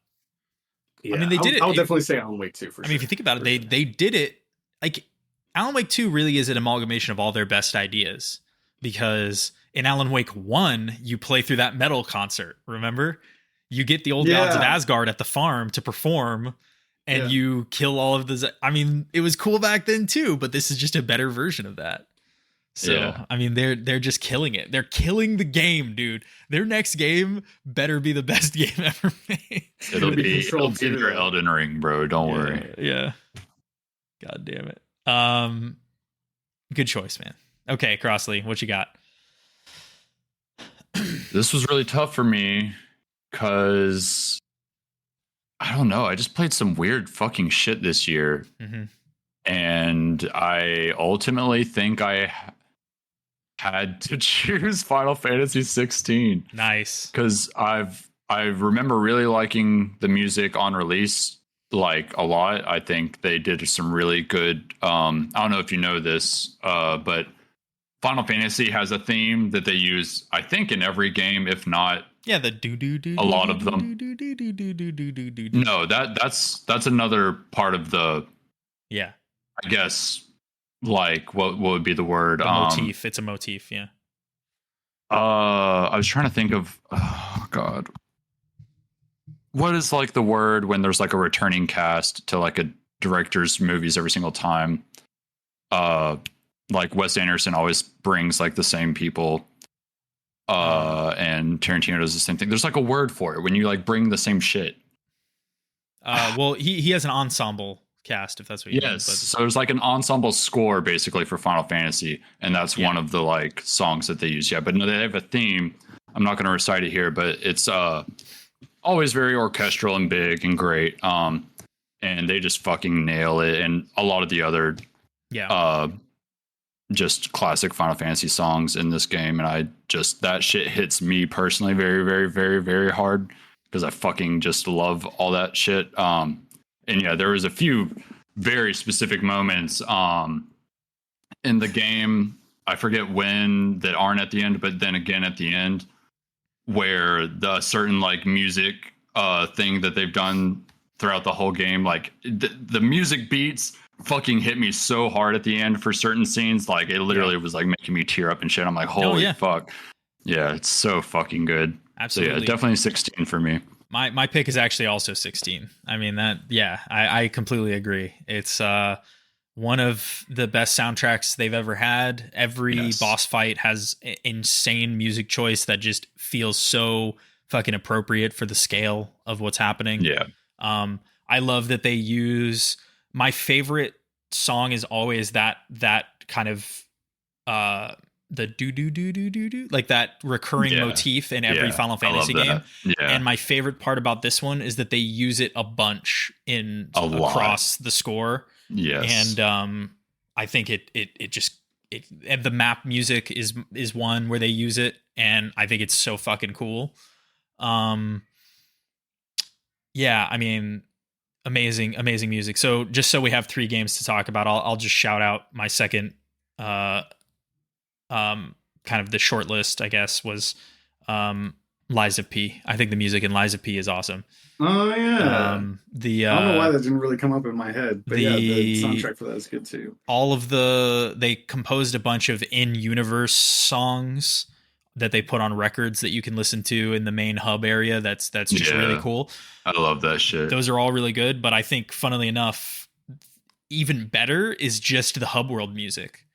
Yeah, I mean, they did it. I would definitely say Alan Wake 2 for sure. I mean, if you think about it, they did it like Alan Wake 2 really is an amalgamation of all their best ideas, because in Alan Wake 1, you play through that metal concert, remember? You get the old gods of Asgard at the farm to perform, and you kill all of the... I mean, it was cool back then too, but this is just a better version of that. So, I mean, they're just killing it. They're killing the game, dude. Their next game better be the best game ever made. It'll be their Elden Ring, bro. Don't worry. Yeah. God damn it. Good choice, man. Okay, Crossley, what you got? This was really tough for me because I don't know. I just played some weird fucking shit this year, and I ultimately think I had to choose Final Fantasy 16. Nice, because I remember really liking the music on release. Like a lot. I think they did some really good I don't know if you know this, but Final Fantasy has a theme that they use, I think, in every game, if not the a lot of them. No, that's another part of the I guess, like what would be the word? Motif. It's a motif, yeah. I was trying to think of, oh god, what is like the word when there's like a returning cast to like a director's movies every single time? Like Wes Anderson always brings like the same people, and Tarantino does the same thing. There's like a word for it when you like bring the same shit. Well, he has an ensemble cast, if that's what you mean. But... So there's like an ensemble score basically for Final Fantasy, and that's one of the like songs that they use. Yeah, but no, they have a theme. I'm not going to recite it here, but it's always very orchestral and big and great. And they just fucking nail it. And a lot of the other just classic Final Fantasy songs in this game, and I just, that shit hits me personally very, very, very, very hard, because I fucking just love all that shit. And yeah, there was a few very specific moments in the game, I forget when, that aren't at the end, but then again at the end, where the certain like music thing that they've done throughout the whole game, like the music beats fucking hit me so hard at the end for certain scenes. Like it literally was like making me tear up and shit. I'm like, holy fuck. Yeah, it's so fucking good. Absolutely. So yeah, definitely 16 for me. My pick is actually also 16. I mean, I completely agree. It's one of the best soundtracks they've ever had. Every boss fight has insane music choice that just feels so fucking appropriate for the scale of what's happening. Yeah. I love that they use, my favorite song is always that kind of the do like that recurring motif in every Final Fantasy game. Yeah. And my favorite part about this one is that they use it a bunch across the score. Yes. And I think it and the map music is one where they use it, and I think it's so fucking cool. Yeah, I mean, amazing music. So just so we have 3 games to talk about, I'll just shout out my second kind of the short list, I guess, was Lies of P. I think the music in Lies of P is awesome. Oh yeah. I don't know why that didn't really come up in my head, but the soundtrack for that is good too. They composed a bunch of in-universe songs that they put on records that you can listen to in the main hub area. That's just really cool. I love that shit. Those are all really good, but I think, funnily enough, even better is just the hub world music.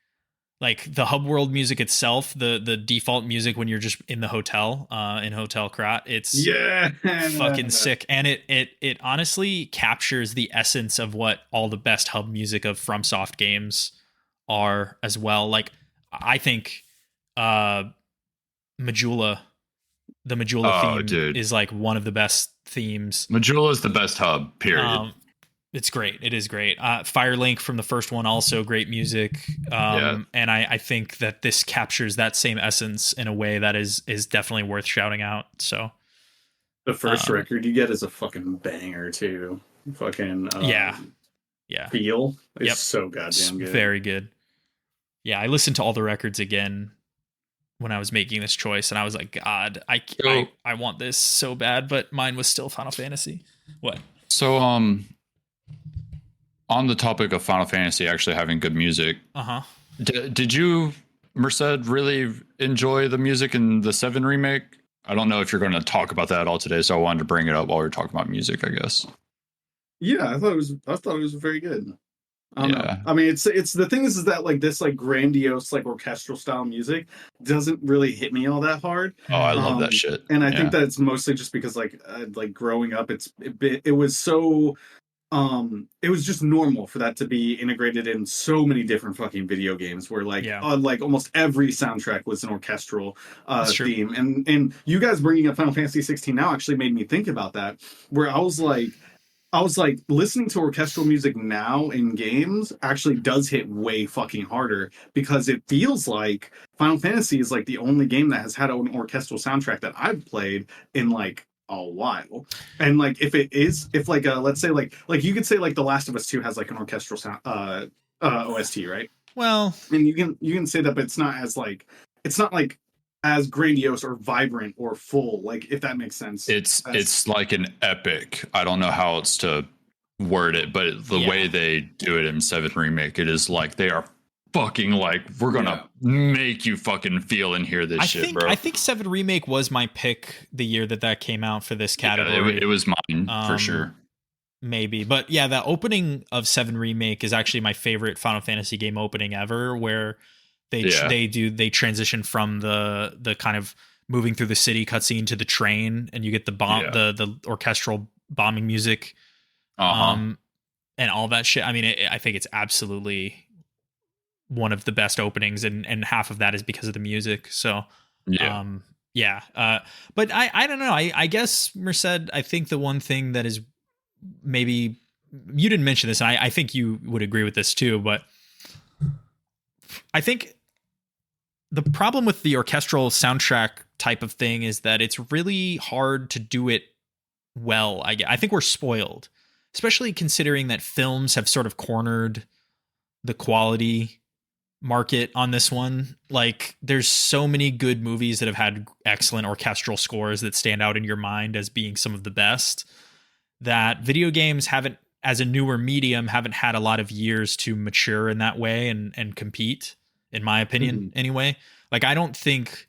Like the hub world music itself, the default music when you're just in the hotel, in Hotel Krat, it's fucking sick. And it honestly captures the essence of what all the best hub music of FromSoft games are as well. Like I think Majula, the Majula theme is like one of the best themes. Majula is the best hub, period. It's great. It is great. Firelink from the first one, also great music. And I think that this captures that same essence in a way that is definitely worth shouting out. So the first record you get is a fucking banger too. Fucking feel. It's so goddamn good. Very good. Yeah, I listened to all the records again when I was making this choice, and I was like, God, I want this so bad, but mine was still Final Fantasy. What? So on the topic of Final Fantasy actually having good music, did you, Merced, really enjoy the music in the 7 remake? I don't know if you're going to talk about that at all today, so I wanted to bring it up while we we're talking about music, I guess. Yeah, I thought it was very good. I mean, it's the thing is that like this like grandiose like orchestral style music doesn't really hit me all that hard. Oh, I love that shit. And I think that it's mostly just because like growing up, it was so. It was just normal for that to be integrated in so many different fucking video games where like almost every soundtrack was an orchestral theme. And you guys bringing up Final Fantasy 16 now actually made me think about that, where I was like listening to orchestral music now in games actually does hit way fucking harder, because it feels like Final Fantasy is like the only game that has had an orchestral soundtrack that I've played in like a while. And like if let's say like you could say like The Last of Us 2 has like an orchestral sound OST, right? Well, and you can say that, but it's not like as grandiose or vibrant or full, like, if that makes sense. It's like an epic. I don't know how else to word it, but the way they do it in 7 remake, it is like they are fucking like, we're gonna make you fucking feel and hear this shit, bro. I think 7 remake was my pick the year that came out for this category. It was mine for sure. Maybe, but yeah, the opening of 7 remake is actually my favorite Final Fantasy game opening ever, where they transition from the kind of moving through the city cutscene to the train, and you get the orchestral bombing music, and all that shit. I mean, I think it's absolutely one of the best openings, and half of that is because of the music. So, but I don't know. I guess, Merced, I think the one thing that is maybe, you didn't mention this, and I think you would agree with this too, but I think the problem with the orchestral soundtrack type of thing is that it's really hard to do it well. I think we're spoiled, especially considering that films have sort of cornered the quality market on this one. Like, there's so many good movies that have had excellent orchestral scores that stand out in your mind as being some of the best, that video games haven't, as a newer medium, haven't had a lot of years to mature in that way and compete, in my opinion, anyway. Like, I don't think,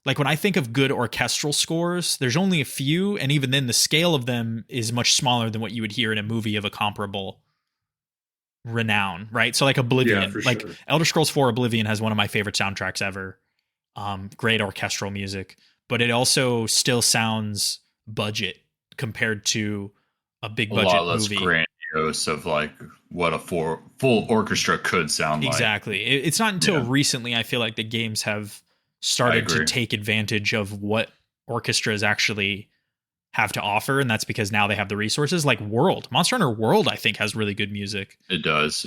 like, when I think of good orchestral scores, there's only a few, and even then the scale of them is much smaller than what you would hear in a movie of a comparable renown, right? So like Oblivion, like sure. Elder Scrolls 4 Oblivion has one of my favorite soundtracks ever. Great orchestral music, but it also still sounds budget compared to a big budget movie. A lot less grandiose of like what a full orchestra could sound like. Exactly. It's not until recently I feel like the games have started to take advantage of what orchestras actually have to offer, and that's because now they have the resources. Like Monster Hunter World, I think, has really good music. It does.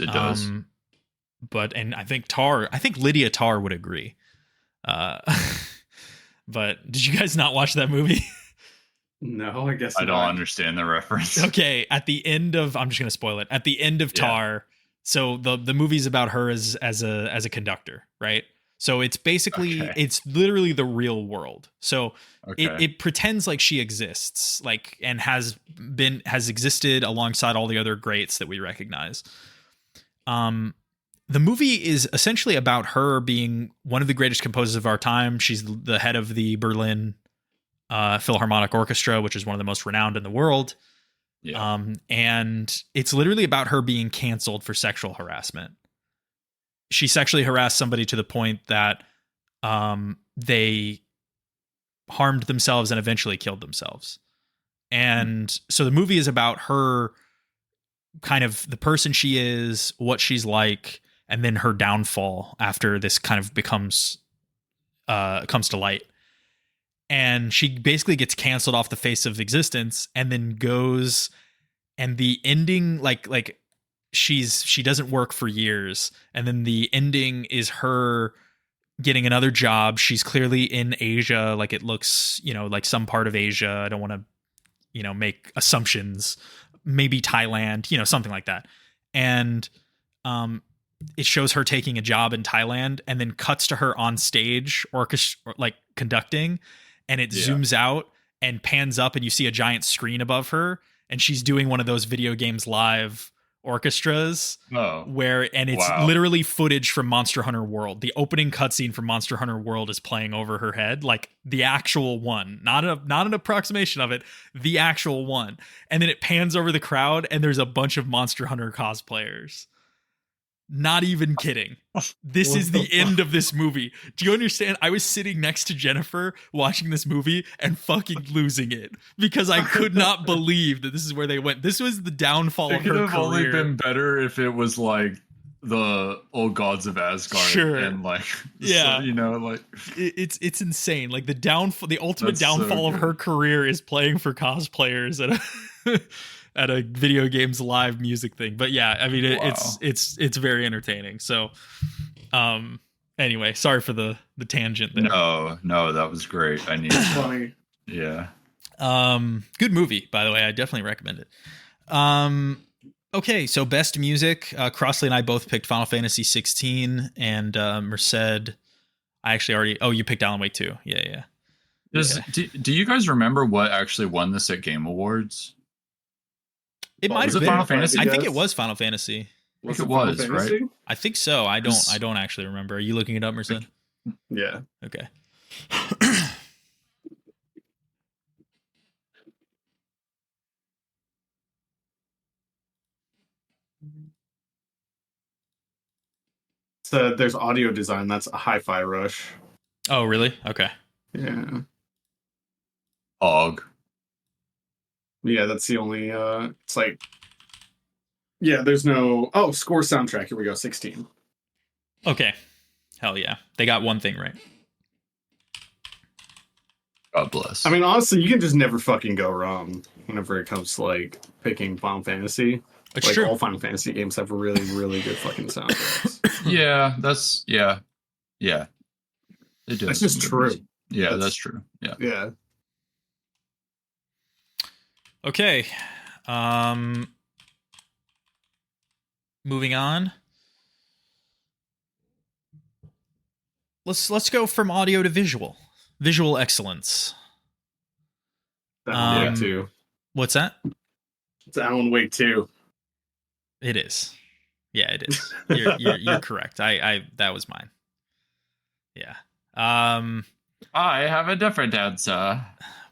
But I think Lydia Tarr would agree. But did you guys not watch that movie? No, I guess I don't understand the reference. Okay, at the end of, I'm just gonna spoil it. At the end of Tar, so the movie's about her as a conductor, right? So it's basically it's literally the real world. So it pretends like she exists, like, and has existed alongside all the other greats that we recognize. The movie is essentially about her being one of the greatest composers of our time. She's the head of the Berlin Philharmonic Orchestra, which is one of the most renowned in the world. Yeah. And it's literally about her being canceled for sexual harassment. She sexually harassed somebody to the point that they harmed themselves and eventually killed themselves. And so the movie is about her, kind of the person she is, what she's like, and then her downfall after this kind of comes to light. And she basically gets canceled off the face of existence, and then goes, and the ending, like she doesn't work for years, and then the ending is her getting another job. She's clearly in Asia, like it looks, like some part of Asia. I don't want to, make assumptions. Maybe Thailand, something like that. And it shows her taking a job in Thailand, and then cuts to her on stage, like conducting, and it zooms out and pans up, and you see a giant screen above her, and she's doing one of those video games live orchestras and it's literally footage from Monster Hunter World. The opening cutscene from Monster Hunter World is playing over her head, like the actual one, not an approximation of it, the actual one. And then it pans over the crowd, and there's a bunch of Monster Hunter cosplayers. Not even kidding. This is the end of this movie. Do you understand? I was sitting next to Jennifer watching this movie and fucking losing it because I could not believe that this is where they went. This was the downfall of her career. It could have only been better if it was like the old gods of Asgard. Sure. And like, it's insane. Like the ultimate downfall of her career is playing for cosplayers at a video games live music thing. But yeah, I mean, it's very entertaining. So, anyway, sorry for the tangent there. No, that was great. I need funny. Yeah. Good movie, by the way. I definitely recommend it. Okay, so best music. Crossley and I both picked Final Fantasy 16 and Merced. I actually already. Oh, you picked Alan Wake 2. Yeah. Do you guys remember what actually won this at Game Awards? It might have been Final Fantasy. I think it was Final Fantasy. I think it was, right? I think so. I don't actually remember. Are you looking it up, Merced? Yeah. Okay. So there's audio design. That's a Hi-Fi Rush. Oh, really? Okay. Yeah. Og. Yeah, that's the only. It's like. Yeah, there's no. Oh, score soundtrack. Here we go. 16. Okay. Hell yeah. They got one thing right. God bless. I mean, honestly, you can just never fucking go wrong whenever it comes to like picking Final Fantasy. It's true. All Final Fantasy games have really, really good fucking soundtracks. Yeah, that's yeah. It does. That's just true. Yeah, that's true. Yeah. Yeah. Okay. Moving on. Let's go from audio to visual. Visual excellence. Alan Wake 2. What's that? It's Alan Wake 2. It is. Yeah, it is. You're correct. I that was mine. Yeah. I have a different answer.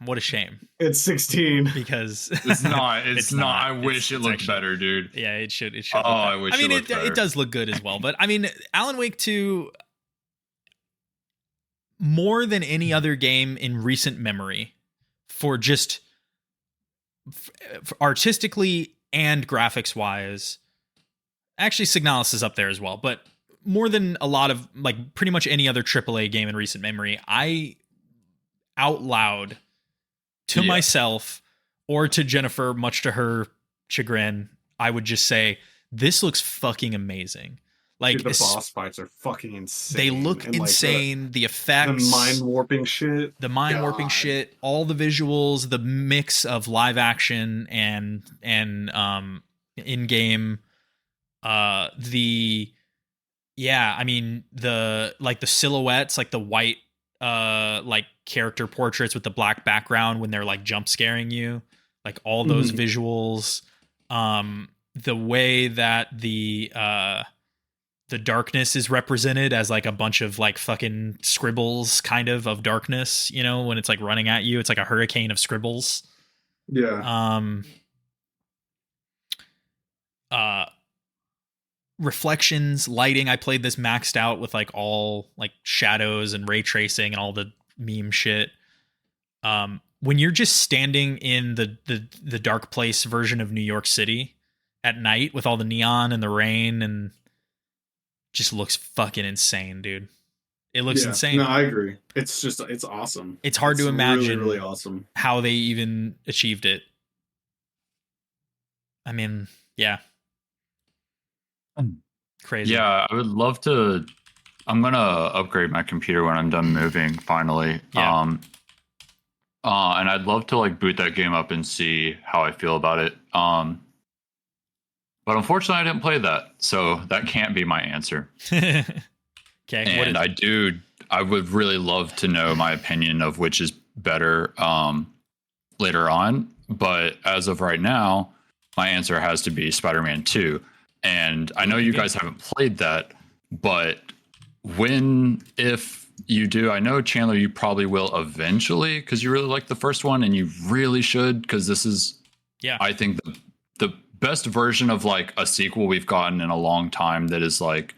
What a shame. It's 16 because it's not. It's not. I wish it looked better, dude. Yeah, it should. It should. Oh, I wish. I mean, it does look good as well. But I mean, Alan Wake 2, more than any other game in recent memory, for just artistically and graphics wise. Actually, Signalis is up there as well, but more than a lot of like pretty much any other AAA game in recent memory, I out loud to myself or to Jennifer, much to her chagrin, I would just say, this looks fucking amazing. Like, dude, the boss fights are fucking insane. They look insane. Like the effects, the mind warping shit, all the visuals, the mix of live action and in game, Yeah, I mean the silhouettes, like the white like character portraits with the black background when they're like jump scaring you, like all those visuals, the way that the darkness is represented as like a bunch of like fucking scribbles kind of darkness, you know, when it's like running at you, it's like a hurricane of scribbles. Yeah. Reflections, lighting. I played this maxed out with like all like shadows and ray tracing and all the meme shit. When you're just standing in the dark place version of New York City at night with all the neon and the rain, and just looks fucking insane, dude. It looks insane. No, I agree. It's awesome. It's hard to imagine really awesome how they even achieved it. I mean, yeah. Crazy. Yeah, I would love to. I'm gonna upgrade my computer when I'm done moving finally. Yeah. And I'd love to like boot that game up and see how I feel about it. But unfortunately, I didn't play that, so that can't be my answer. Okay. And I would really love to know my opinion of which is better later on. But as of right now, my answer has to be Spider-Man 2. And I know you guys haven't played that, but if you do, I know, Chandler, you probably will eventually because you really like the first one, and you really should, because this is, I think, the best version of like a sequel we've gotten in a long time. That is like,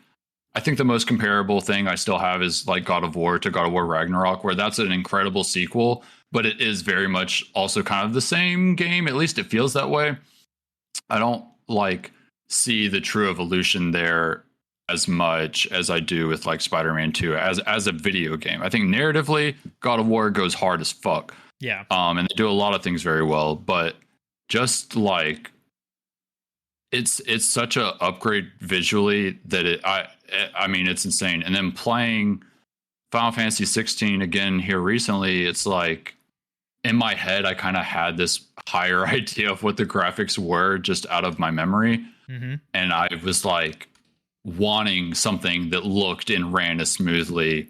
I think the most comparable thing I still have is like God of War to God of War Ragnarok, where that's an incredible sequel, but it is very much also kind of the same game. At least it feels that way. I don't like see the true evolution there as much as I do with like Spider-Man 2 as a video game. I think narratively, God of War goes hard as fuck. Yeah. And they do a lot of things very well, but just like it's such a upgrade visually that I mean, it's insane. And then playing Final Fantasy 16 again here recently, it's like in my head, I kind of had this higher idea of what the graphics were just out of my memory. Mm-hmm. And I was like wanting something that looked and ran as smoothly.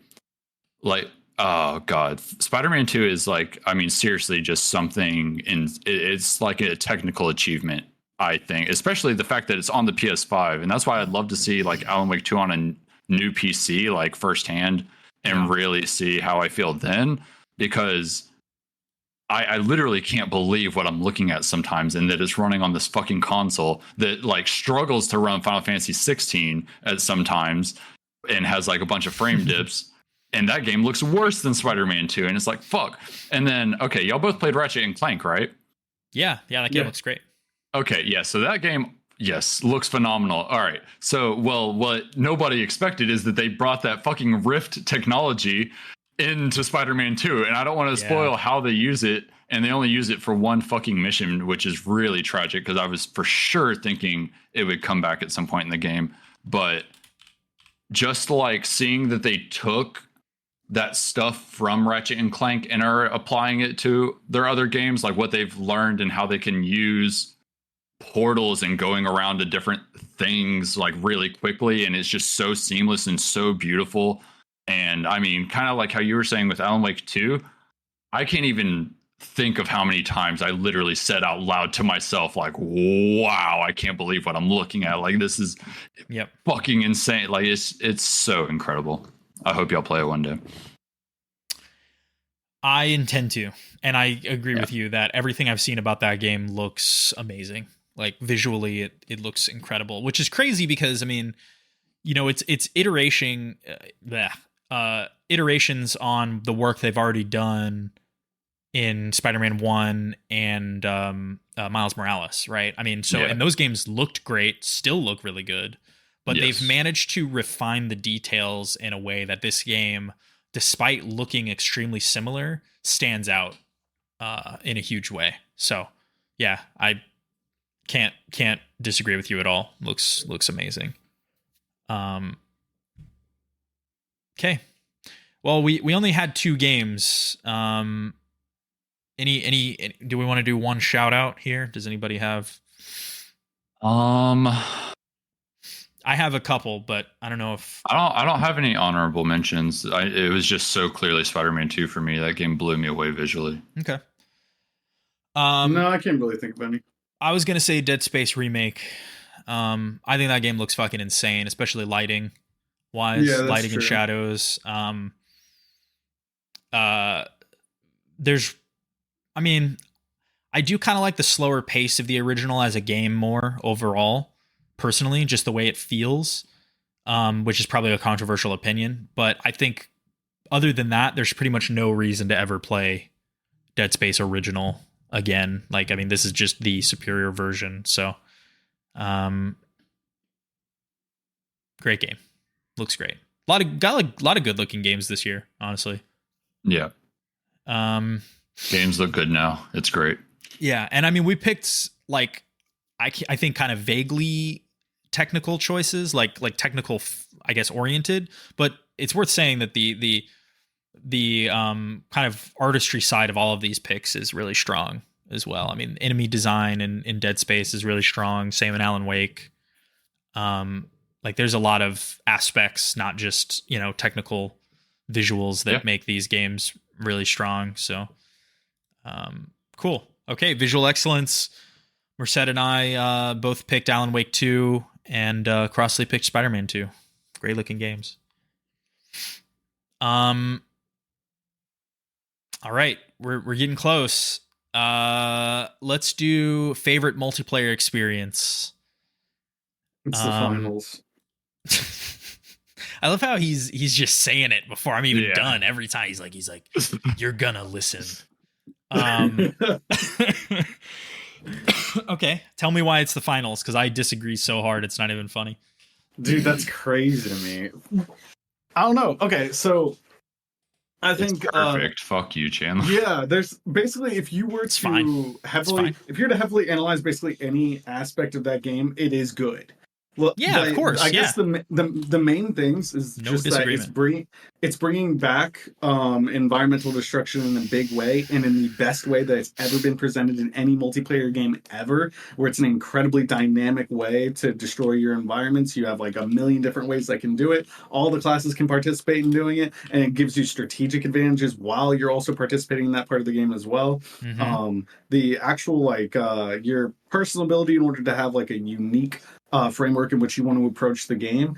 Like, oh God, Spider-Man 2 is like, I mean, seriously, just something it's like a technical achievement, I think, especially the fact that it's on the PS5. And that's why I'd love to see like Alan Wake 2 on a new PC, like firsthand, and really see how I feel then, because I literally can't believe what I'm looking at sometimes, and that it's running on this fucking console that like struggles to run Final Fantasy 16 at sometimes and has like a bunch of frame dips. And that game looks worse than Spider-Man 2. And it's like, fuck. And then, okay, y'all both played Ratchet and Clank, right? Yeah, that game looks great. Okay, yeah, so that game, yes, looks phenomenal. All right. So, well, what nobody expected is that they brought that fucking Rift technology into Spider-Man 2, and I don't want to spoil how they use it, and they only use it for one fucking mission, which is really tragic, because I was for sure thinking it would come back at some point in the game. But just like seeing that they took that stuff from Ratchet and Clank and are applying it to their other games, like what they've learned and how they can use portals and going around to different things like really quickly, and it's just so seamless and so beautiful. And I mean, kind of like how you were saying with Alan Wake 2, I can't even think of how many times I literally said out loud to myself, like, wow, I can't believe what I'm looking at. Like, this is fucking insane. Like, it's so incredible. I hope y'all play it one day. I intend to. And I agree with you that everything I've seen about that game looks amazing. Like, visually, it looks incredible, which is crazy because, I mean, you know, it's iterations on the work they've already done in Spider-Man 1 and Miles Morales, right? I mean, and those games looked great, still look really good, but they've managed to refine the details in a way that this game, despite looking extremely similar, stands out in a huge way. So, yeah, I can't disagree with you at all. Looks amazing. Okay. Well, we only had 2 games. Any do we want to do one shout out here? Does anybody have I have a couple, but I don't know if I don't have any honorable mentions. It was just so clearly Spider-Man 2 for me. That game blew me away visually. okay. No, I can't really think of any. I was gonna say Dead Space remake. I think that game looks fucking insane, especially lighting wise, lighting and shadows. There's, I mean, I do kind of like the slower pace of the original as a game more overall, personally, just the way it feels, which is probably a controversial opinion. But I think other than that, there's pretty much no reason to ever play Dead Space original again. Like, I mean, this is just the superior version. So, great game. Looks great. A lot of good looking games this year, honestly. Yeah. Games look good now. It's great. Yeah, and I mean, we picked like I think kind of vaguely technical choices, like technical, I guess, oriented. But it's worth saying that the kind of artistry side of all of these picks is really strong as well. I mean, enemy design in Dead Space is really strong. Same in Alan Wake. Like there's a lot of aspects, not just, you know, technical visuals that make these games really strong. So, cool. Okay. Visual excellence. Merced and I, both picked Alan Wake 2 and, Crossley picked Spider-Man 2. Great looking games. All right. We're getting close. Let's do favorite multiplayer experience. It's the finals. I love how he's just saying it before I'm even done. Every time he's like, you're gonna listen. Okay, tell me why it's the finals, because I disagree so hard it's not even funny. Dude, that's crazy to me. I don't know. Okay, so I think perfect. Fuck you, Chandler. Yeah, there's basically, if you were to heavily analyze basically any aspect of that game, it is good. Well, yeah, of course. I guess the main things is just that it's bringing back environmental destruction in a big way, and in the best way that it's ever been presented in any multiplayer game ever, where it's an incredibly dynamic way to destroy your environments. You have like a million different ways that can do it. All the classes can participate in doing it, and it gives you strategic advantages while you're also participating in that part of the game as well. Mm-hmm. The actual like your personal ability in order to have like a unique framework in which you want to approach the game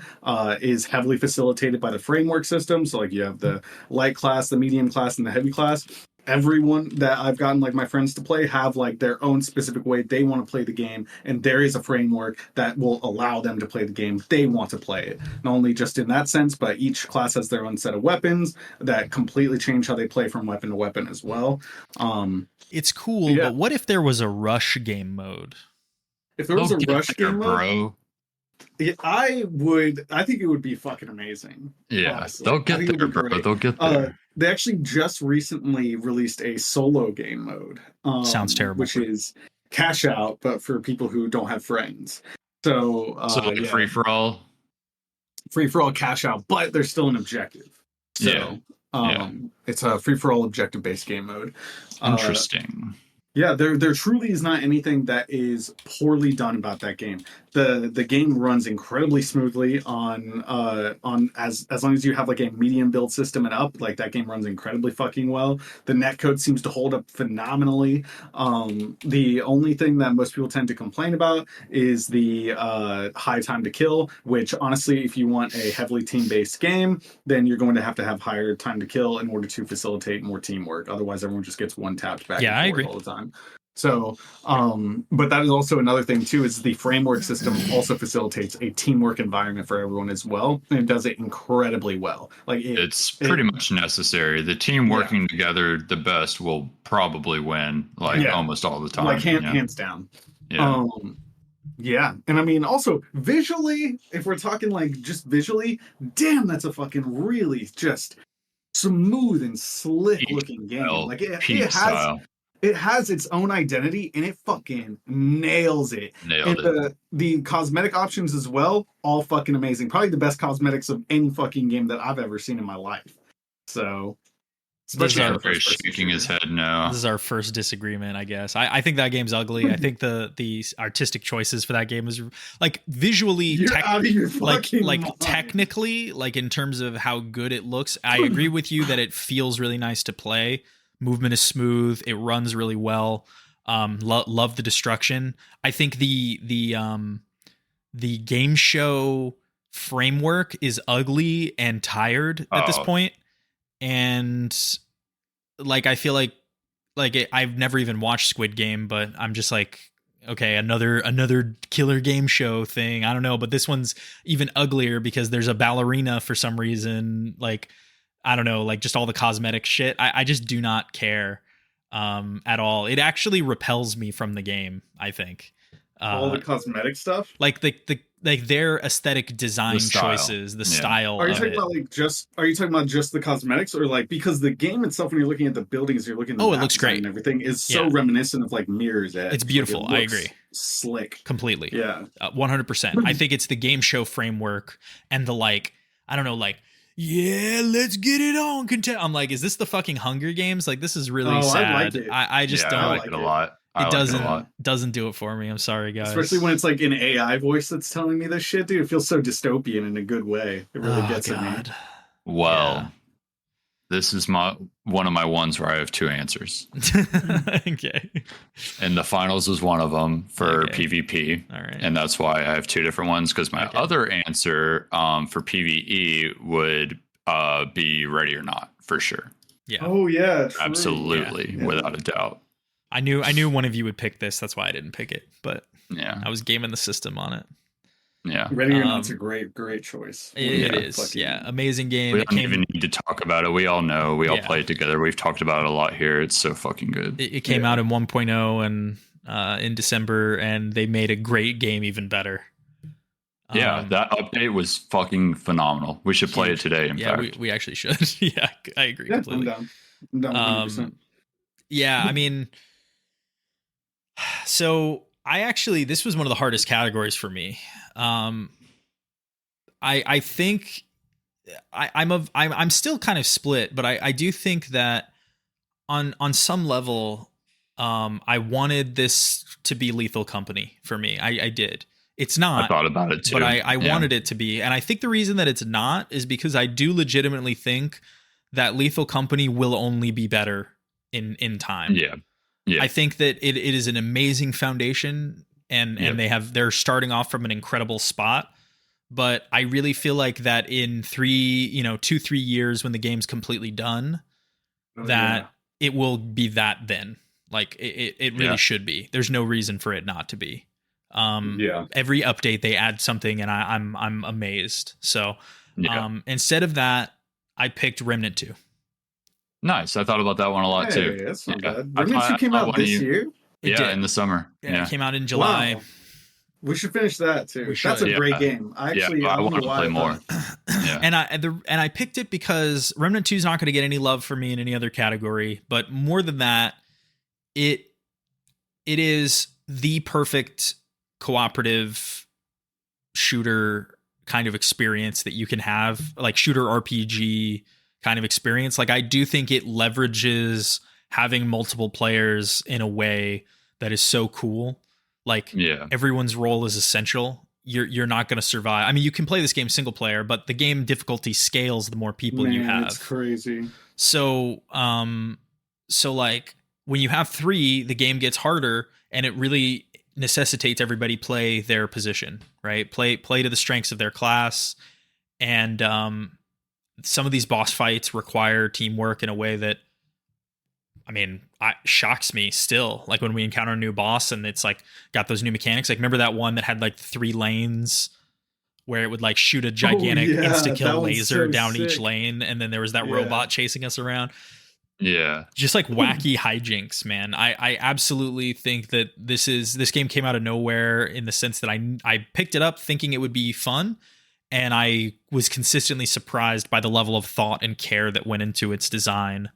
is heavily facilitated by the framework system. So like you have the light class, the medium class, and the heavy class. Everyone that I've gotten like my friends to play have like their own specific way they want to play the game, and there is a framework that will allow them to play the game they want to play it. Not only just in that sense, but each class has their own set of weapons that completely change how they play from weapon to weapon as well. It's cool, but what if there was a rush game mode? If there was a rush game mode, I think it would be fucking amazing. Yeah, honestly. They'll get there, bro. They'll get there. They actually just recently released a solo game mode. Sounds terrible. Which is cash out, but for people who don't have friends. So free for all? Free for all cash out, but there's still an objective. So, it's a free for all objective based game mode. Interesting. Yeah, there truly is not anything that is poorly done about that game. The game runs incredibly smoothly on as long as you have like a medium build system and up, like that game runs incredibly fucking well. The netcode seems to hold up phenomenally. The only thing that most people tend to complain about is the high time to kill, which honestly, if you want a heavily team-based game, then you're going to have higher time to kill in order to facilitate more teamwork. Otherwise, everyone just gets one tapped back and forth all the time. So, but that is also another thing too, is the framework system also facilitates a teamwork environment for everyone as well, and it does it incredibly well. Like it's pretty much necessary. The team working together the best will probably win, almost all the time. Like hands down. Yeah. Yeah, and I mean also visually, if we're talking like just visually, damn, that's a fucking really just smooth and slick looking game. Like it has its own identity, and it fucking nails it. The cosmetic options as well, all fucking amazing. Probably the best cosmetics of any fucking game that I've ever seen in my life. So, Especially This is for our- the Barry's first person shaking his shooter. head no. This is our first disagreement, I guess. I think that game's ugly. I think the artistic choices for that game is like visually, You're out of your fucking like mind. technically, like in terms of how good it looks. I agree with you that it feels really nice to play. Movement is smooth. It runs really well. Love the destruction. I think the game show framework is ugly and tired at this point. And like I feel like I've never even watched Squid Game, but I'm just like, okay, another killer game show thing. I don't know, but this one's even uglier because there's a ballerina for some reason. Like, I don't know, like just all the cosmetic shit. I just do not care at all. It actually repels me from the game, I think. All the cosmetic stuff? Like like their aesthetic design The style. choices, the style Are you of talking it. about like are you talking about just the cosmetics, or like because the game itself, when you're looking at the buildings, you're looking at the Oh, it map looks design great. and everything is so Yeah. reminiscent of like Mirror's Edge. It's beautiful. Like, it I looks agree. Slick. Completely. Yeah. 100%. I think it's the game show framework and the like, I don't know, like, yeah, let's get it on. I'm like, is this the fucking Hunger Games? Like, this is really Oh, I sad. like it. I just I don't. like it a lot. I It like it a lot. doesn't do it for me. I'm sorry, guys. Especially when it's like an AI voice that's telling me this shit, dude. It feels so dystopian in a good way. It really gets at me. Well, Yeah. this is one of my ones where I have two answers, Okay. and the finals was one of them for Okay. PvP, All right. and that's why I have two different ones. Because my Okay. other answer for PvE would be Ready or Not for sure, Yeah. Oh yeah, true. absolutely, Yeah. without a doubt. I knew one of you would pick this. That's why I didn't pick it. But Yeah, I was gaming the system on it. yeah. Ready or Not's a great choice. It Yeah. is. Yeah. Amazing game. We It don't came, even need to talk about it. We all know. We all Yeah. played together. We've talked about it a lot here. It's so fucking good. it came out in 1.0 and in December, and they made a great game even better. Yeah, that update was fucking phenomenal. We should play it huge. today. In Yeah, fact, we actually should. Yeah, I agree Yeah, I'm completely. down. I'm down 100%. Yeah, I mean, so this was one of the hardest categories for me. I think I'm still kind of split, but I do think that on some level, I wanted this to be Lethal Company for me. I did. It's not. I thought about it too. But I Yeah. wanted it to be. And I think the reason that it's not is because I do legitimately think that Lethal Company will only be better in time. Yeah. Yeah. I think that it is an amazing foundation and Yep. they're starting off from an incredible spot. But I really feel like that in 2-3 years when the game's completely done, Oh, that it will be that then. Like it really Yeah. should be. There's no reason for it not to be. Yeah. Every update they add something and I'm amazed. So Yeah. instead of that, I picked Remnant 2. Nice. I thought about that one a lot Hey, too. that's not Yeah. bad. I Remnant thought- 2 came I out wanted this you- year? It Yeah, did. in the summer. Yeah, Yeah. it came out in July. Wow. We should finish that too. We That's should. a great Yeah. game. I Yeah, actually I don't want know to why play I more. thought- Yeah. And I picked it because Remnant 2 is not going to get any love from me in any other category, but more than that, it is the perfect cooperative shooter kind of experience that you can have, like shooter RPG kind of experience. Like I do think it leverages having multiple players in a way that is so cool. Like Yeah. everyone's role is essential. You're not going to survive. I mean, you can play this game single player, but the game difficulty scales the more people you Man, have. it's crazy. So like when you have 3, the game gets harder, and it really necessitates everybody play their position, right? Play to the strengths of their class, and some of these boss fights require teamwork in a way that, I mean, shocks me still. Like when we encounter a new boss and it's like got those new mechanics. Like remember that one that had like 3 lanes where it would like shoot a gigantic yeah, insta that kill was laser so down each sick. lane, and then there was that Yeah. robot chasing us around. Yeah. Just like wacky hijinks, man. I absolutely think that this game came out of nowhere in the sense that I picked it up thinking it would be fun, and I was consistently surprised by the level of thought and care that went into its design.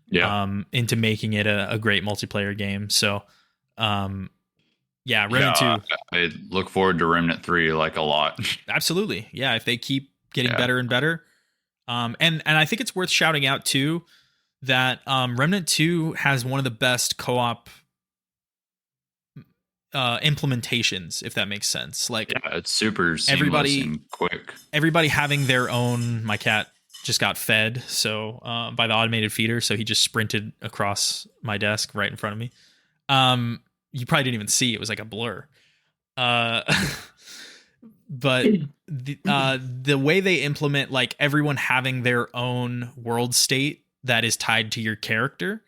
Yeah. Into making it a great multiplayer game. So, Remnant 2, I look forward to Remnant 3 like a lot. absolutely. Yeah, if they keep getting Yeah. better and better. And I think it's worth shouting out too that Remnant 2 has one of the best co-op implementations, if that makes sense. Like, yeah, it's super seamless and quick. Everybody having their own. My cat just got fed, so by the automated feeder, so he just sprinted across my desk right in front of me. You probably didn't even see, it was like a blur. But the way they implement, like, everyone having their own world state that is tied to your character,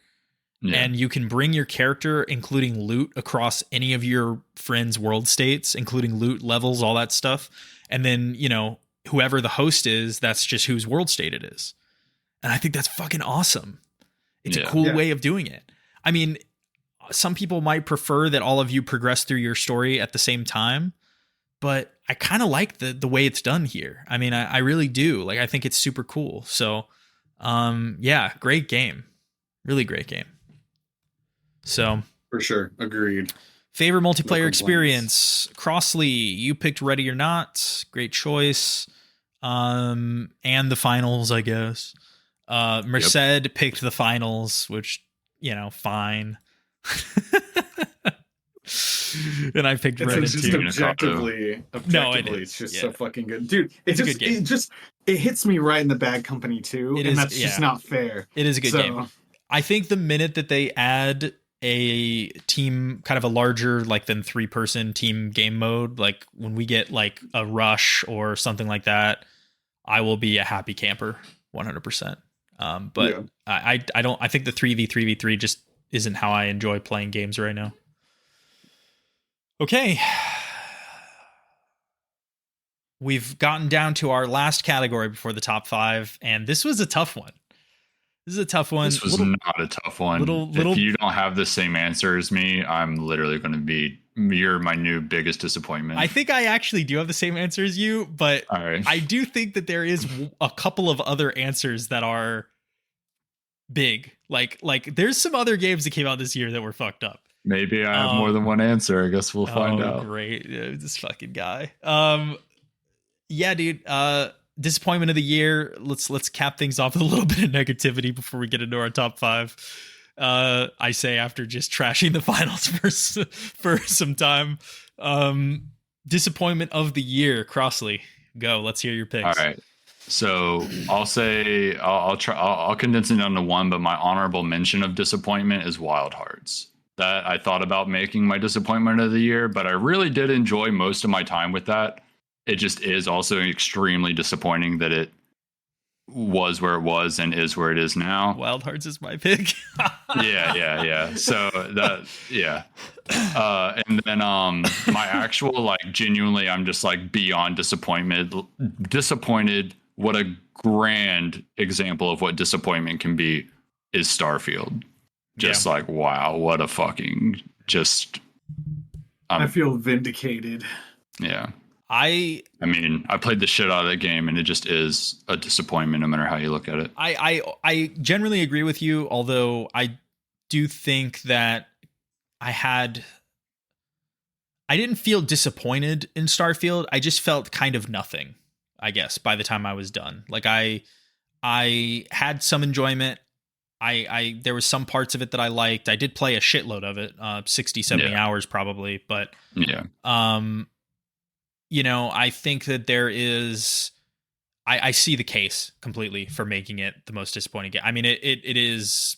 and you can bring your character, including loot, across any of your friends' world states, including loot levels, all that stuff. And then, you know, whoever the host is, that's just whose world state it is. And I think that's fucking awesome. It's a cool way of doing it. I mean, some people might prefer that all of you progress through your story at the same time, but I kind of like the way it's done here. I mean, I really do. Like, I think it's super cool. So, yeah, great game. Really great game. So, for sure. Agreed. Favorite multiplayer experience. Crossley, you picked Ready or Not. Great choice. And the finals, I guess. Merced picked the finals, which, you know, fine. And I picked Reddit just too. Objectively, it's just so fucking good, dude. It hits me right in the bad company too, and that's just not fair. It is a good game. I think the minute that they add a team, kind of a larger, like, than 3-person team game mode, like when we get like a rush or something like that, I will be a happy camper 100%. But I think the 3v3v3 just isn't how I enjoy playing games right now. Okay. We've gotten down to our last category before the top 5, and this was a tough one. This is a tough one. This was not a tough one. If you don't have the same answer as me, I'm literally going to be, you're my new biggest disappointment. I think I actually do have the same answer as you, but I do think that there is a couple of other answers that are big. Like there's some other games that came out this year that were fucked up. Maybe I have more than one answer. I guess we'll find out. Great. This fucking guy. Yeah, dude. Disappointment of the year. Let's cap things off with a little bit of negativity before we get into our top 5. I say, after just trashing the finals for some time. Disappointment of the year. Crossley, go. Let's hear your picks. All right. So I'll say I'll condense it down to one, but my honorable mention of disappointment is Wild Hearts. That I thought about making my disappointment of the year, but I really did enjoy most of my time with that. It just is also extremely disappointing that it was where it was and is where it is now. Wild Hearts is my pick. Yeah. So that, and then my actual, like, genuinely, I'm just like beyond disappointed. What a grand example of what disappointment can be is Starfield. Just like, wow, what a fucking just. I feel vindicated. Yeah. I mean, I played the shit out of that game, and it just is a disappointment no matter how you look at it. I generally agree with you, although I do think that I didn't feel disappointed in Starfield. I just felt kind of nothing, I guess, by the time I was done. Like, I had some enjoyment. There was some parts of it that I liked. I did play a shitload of it, 60, 70 hours probably, but you know, I think that there is, I see the case completely for making it the most disappointing game. I mean, it is,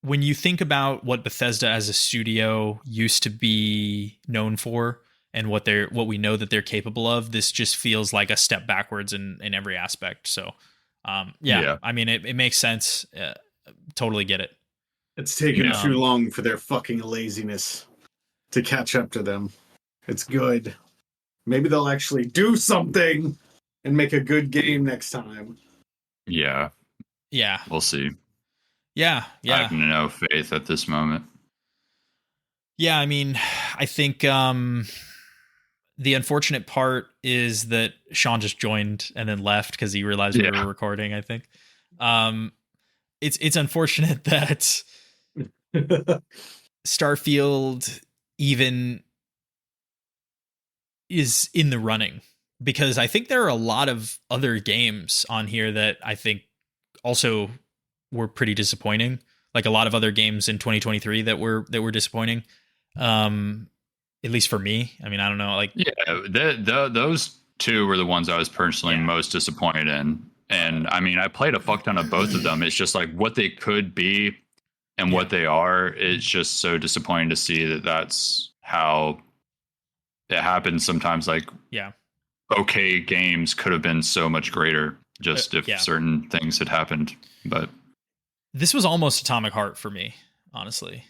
when you think about what Bethesda as a studio used to be known for and what we know that they're capable of, this just feels like a step backwards in every aspect. So, I mean, it makes sense. Totally get it. It's taken too long for their fucking laziness to catch up to them. It's good. Maybe they'll actually do something and make a good game next time. Yeah. We'll see. Yeah. I have no faith at this moment. Yeah, I mean, I think the unfortunate part is that Sean just joined and then left because he realized we were recording, I think. It's unfortunate that Starfield even is in the running, because I think there are a lot of other games on here that I think also were pretty disappointing, like a lot of other games in 2023 that were disappointing. At least for me. I mean, I don't know. Like, yeah, those two were the ones I was personally most disappointed in. And I mean, I played a fuck ton of both of them. It's just like what they could be and what they are. It's just so disappointing to see that that's how it happens sometimes. Like, okay, games could have been so much greater just if certain things had happened. But this was almost Atomic Heart for me, honestly.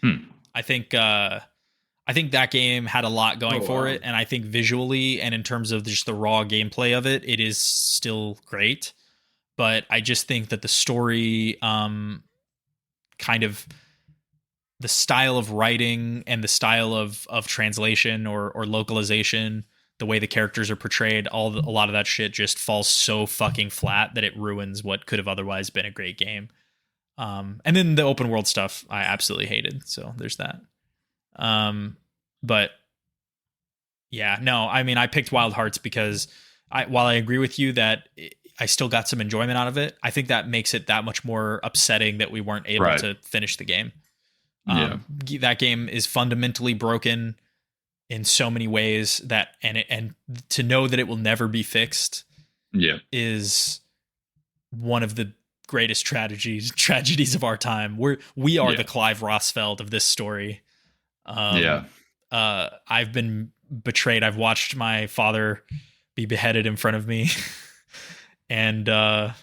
I think that game had a lot going for it, and I think visually and in terms of just the raw gameplay of it, it is still great. But I just think that the story, kind of the style of writing and the style of translation or localization, the way the characters are portrayed, a lot of that shit just falls so fucking flat that it ruins what could have otherwise been a great game. And then the open world stuff I absolutely hated. So there's that. But yeah, no, I mean, I picked Wild Hearts because while I agree with you that I still got some enjoyment out of it, I think that makes it that much more upsetting that we weren't able to finish the game. That game is fundamentally broken in so many ways that, and to know that it will never be fixed is one of the greatest tragedies of our time. We are the Clive Rosfield of this story. I've been betrayed. I've watched my father be beheaded in front of me. And I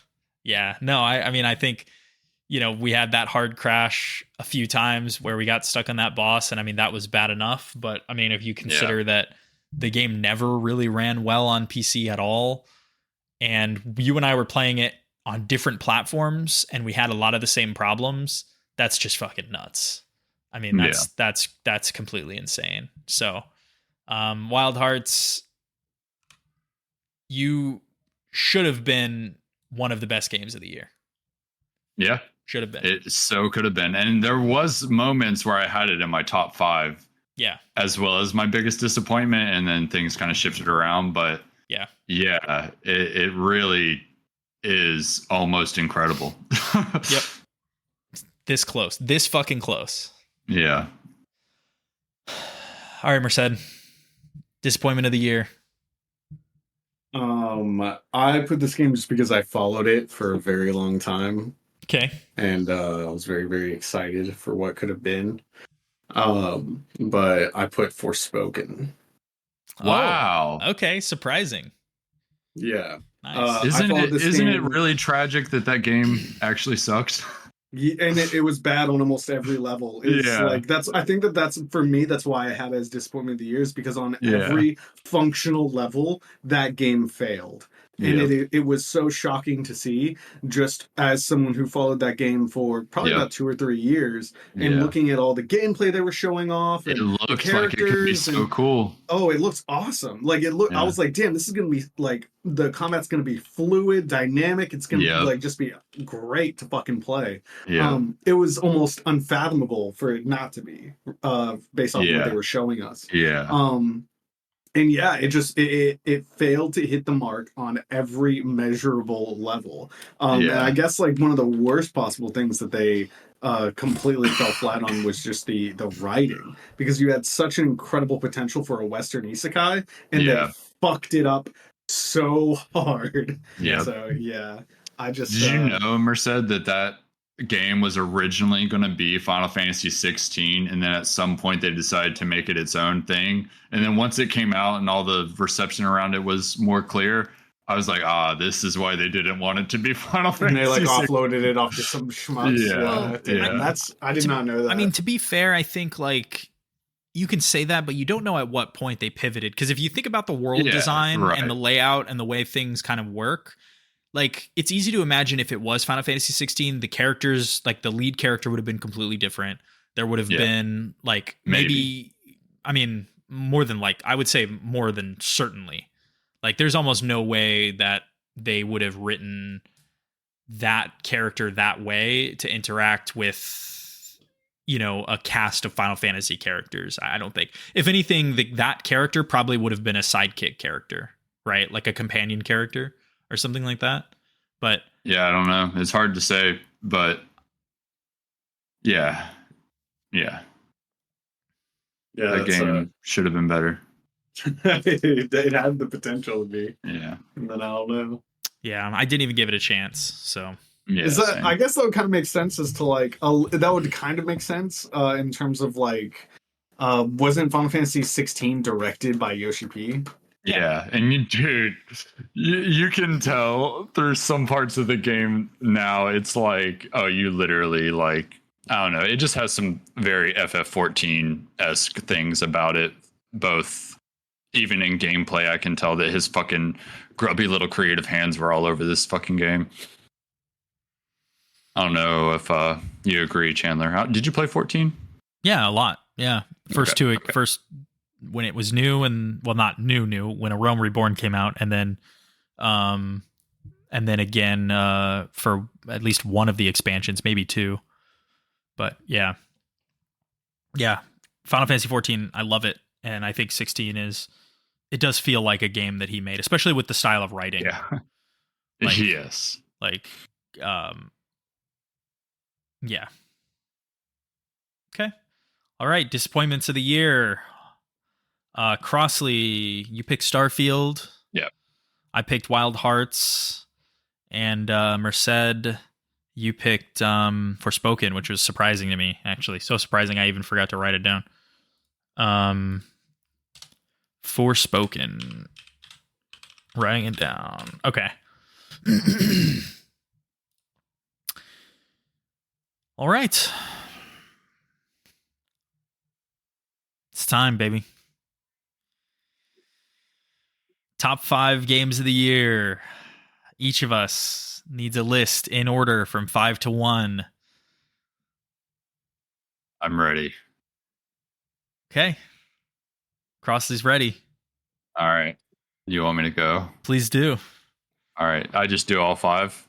mean, I think, we had that hard crash a few times where we got stuck on that boss. And I mean, that was bad enough. But I mean, if you consider that the game never really ran well on PC at all, and you and I were playing it on different platforms and we had a lot of the same problems, that's just fucking nuts. I mean, that's completely insane. So, Wild Hearts, you should have been one of the best games of the year. Yeah. Should have been. It so could have been. And there was moments where I had it in my top 5. Yeah. As well as my biggest disappointment. And then things kind of shifted around. But it really is almost incredible. Yep. This close. This fucking close. Yeah. All right, Merced. Disappointment of the year. I put this game just because I followed it for a very long time. Okay. And I was very, very excited for what could have been. But I put Forspoken. Wow. Okay, surprising. Yeah. Nice. Isn't it really tragic that game actually sucked? Yeah, and it was bad on almost every level. It's like I think that's for me, that's why I had it as disappointment of the year, is because on every functional level that game failed. And it was so shocking to see, just as someone who followed that game for probably about 2 or 3 years, and looking at all the gameplay they were showing off. And it looks like it could be so cool. Oh, it looks awesome. Like I was like, damn, this is going to be like, the combat's going to be fluid, dynamic. It's going to like just be great to fucking play. Yeah. It was almost unfathomable for it not to be, based off what they were showing us. Yeah. And it failed to hit the mark on every measurable level. And I guess like one of the worst possible things that they completely fell flat on was just the writing, because you had such an incredible potential for a Western isekai, and they fucked it up so hard. Yeah. So I just did you know, Merced, that game was originally going to be Final Fantasy 16, and then at some point they decided to make it its own thing, and then once it came out and all the reception around it was more clear, I was like, this is why they didn't want it to be Final Fantasy. And they like offloaded it off to some schmucks. I did not know that. I mean, to be fair, I think like you can say that, but you don't know at what point they pivoted, because if you think about the world design and the layout and the way things kind of work, like, it's easy to imagine if it was Final Fantasy 16, the characters, like the lead character would have been completely different. There would have been like maybe I mean, more than like, I would say more than certainly. Like, there's almost no way that they would have written that character that way to interact with, a cast of Final Fantasy characters. I don't think. If anything, that character probably would have been a sidekick character, right? Like a companion character or something like that. But I don't know. It's hard to say, but Yeah. That game should have been better. It had the potential to be. Yeah. And then I don't know. Yeah, I didn't even give it a chance. So Yeah. Is that? Same. I guess that would kind of make sense as to like that would kind of make sense in terms of like wasn't Final Fantasy 16 directed by Yoshi P? Yeah, and dude, you can tell through some parts of the game now. It's like, oh, you literally like, I don't know. It just has some very FF14-esque things about it. Both, even in gameplay, I can tell that his fucking grubby little creative hands were all over this fucking game. I don't know if you agree, Chandler. Did you play 14? Yeah, a lot. Yeah, first when it was new, and well, not new when A Realm Reborn came out, and then again for at least one of the expansions, maybe two. But yeah, Final Fantasy 14, I love it, and I think 16 it does feel like a game that he made, especially with the style of writing. Yeah. Like, yes. Like, yeah. Okay. All right. Disappointments of the year. Crossley, you picked Starfield. Yeah. I picked Wild Hearts. And Merced, you picked Forspoken, which was surprising to me, actually. So surprising I even forgot to write it down. Forspoken. Writing it down. Okay. All right. It's time, baby. Top 5 games of the year. Each of us needs a list in order from 5 to 1. I'm ready. Okay. Crossley's ready. All right. You want me to go? Please do. All right. I just do all 5?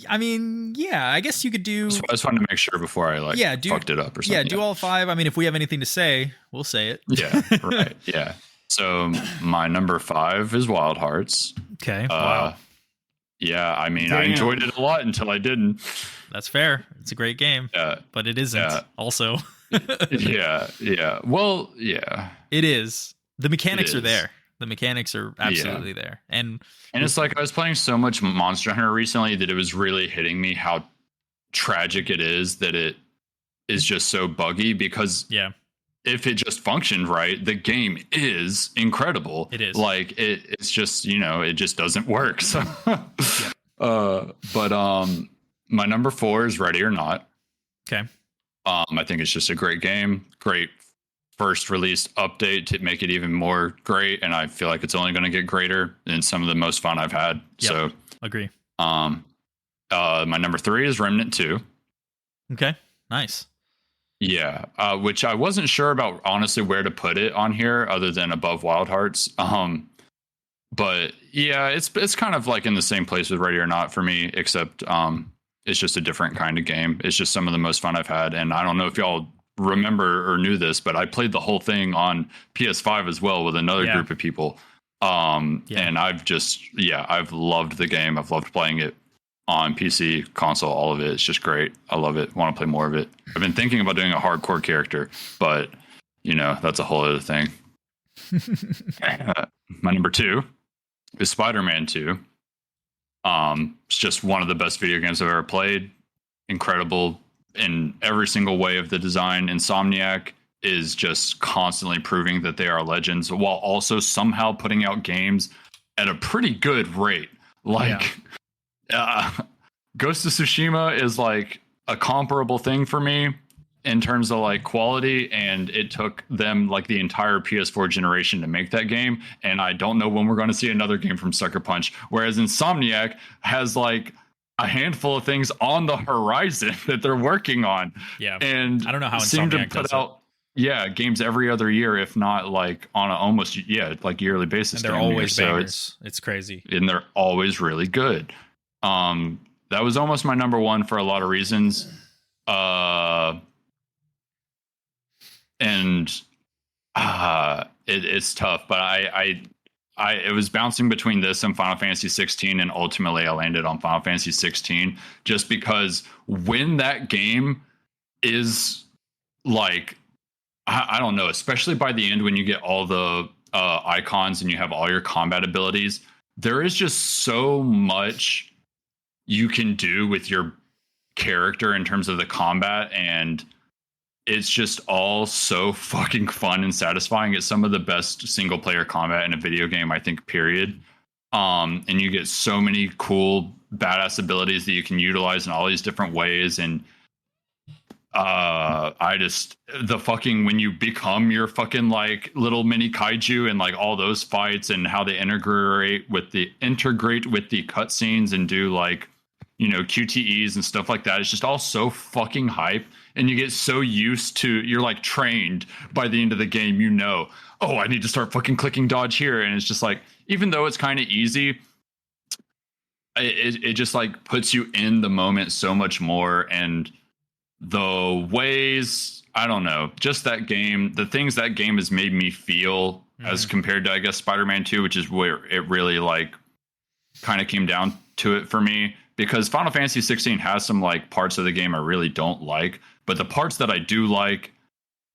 I mean, yeah, I guess you could do... I just wanted to make sure before I fucked it up or something. Yeah, do all 5. I mean, if we have anything to say, we'll say it. Yeah, right. Yeah. So my number 5 is Wild Hearts. Okay. Wow. Yeah, I mean, I enjoyed it a lot until I didn't. That's fair. It's a great game. Yeah. But it isn't also. Yeah. Well, yeah. It is. The mechanics are there. The mechanics are absolutely there. And it's like I was playing so much Monster Hunter recently that it was really hitting me how tragic it is that it is just so buggy, because if it just functioned right, the game is incredible. It is. Like it's just, it just doesn't work. So but my number 4 is Ready or Not. Okay. I think it's just a great game. Great first release update to make it even more great, and I feel like it's only going to get greater and some of the most fun I've had. Yep. So agree. My number 3 is Remnant 2. Okay. Nice. Yeah. Which I wasn't sure about, honestly, where to put it on here other than above Wild Hearts. But yeah, it's kind of like in the same place with Ready or Not for me, except it's just a different kind of game. It's just some of the most fun I've had, and I don't know if y'all remember or knew this, but I played the whole thing on PS5 as well with another group of people. And I've loved the game. I've loved playing it on PC, console, all of it. It's just great. I love it. Want to play more of it. I've been thinking about doing a hardcore character, but that's a whole other thing. My number 2 is Spiderman 2. It's just one of the best video games I've ever played. Incredible in every single way of the design. Insomniac is just constantly proving that they are legends, while also somehow putting out games at a pretty good rate. Like, Ghost of Tsushima is like a comparable thing for me in terms of like quality, and it took them like the entire PS4 generation to make that game, and I don't know when we're going to see another game from Sucker Punch. Whereas Insomniac has like a handful of things on the horizon that they're working on. Yeah. And I don't know how seem to Insomniac put does out games every other year, if not like on an almost like yearly basis. And they're always bangers. It's crazy. And they're always really good. That was almost my number 1 for a lot of reasons. It's tough, but it was bouncing between this and Final Fantasy 16, and ultimately I landed on Final Fantasy 16 just because when that game is like, I don't know, especially by the end when you get all the icons and you have all your combat abilities, there is just so much you can do with your character in terms of the combat, and it's just all so fucking fun and satisfying. It's some of the best single player combat in a video game, I think, period. And you get so many cool badass abilities that you can utilize in all these different ways. And when you become your fucking like little mini kaiju and like all those fights and how they integrate with the cutscenes and do like, you know, QTEs and stuff like that. It's just all so fucking hype. And you get so used to, you're like trained by the end of the game, you know, oh, I need to start fucking clicking dodge here. And it's just like, even though it's kind of easy, it just like puts you in the moment so much more. And the ways, I don't know, just that game, the things that game has made me feel as compared to, I guess, Spider-Man 2, which is where it really like kind of came down to it for me. Because Final Fantasy 16 has some like parts of the game I really don't like, but the parts that I do like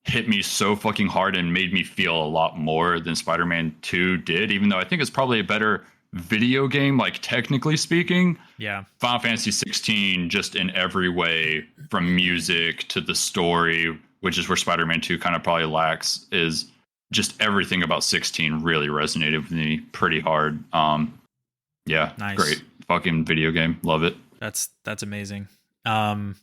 hit me so fucking hard and made me feel a lot more than Spider-Man 2 did, even though I think it's probably a better video game, like technically speaking. Yeah. Final Fantasy 16, just in every way, from music to the story, which is where Spider-Man 2 kind of probably lacks, is just everything about 16 really resonated with me pretty hard. Yeah, nice. Great fucking video game. Love it. That's amazing. There's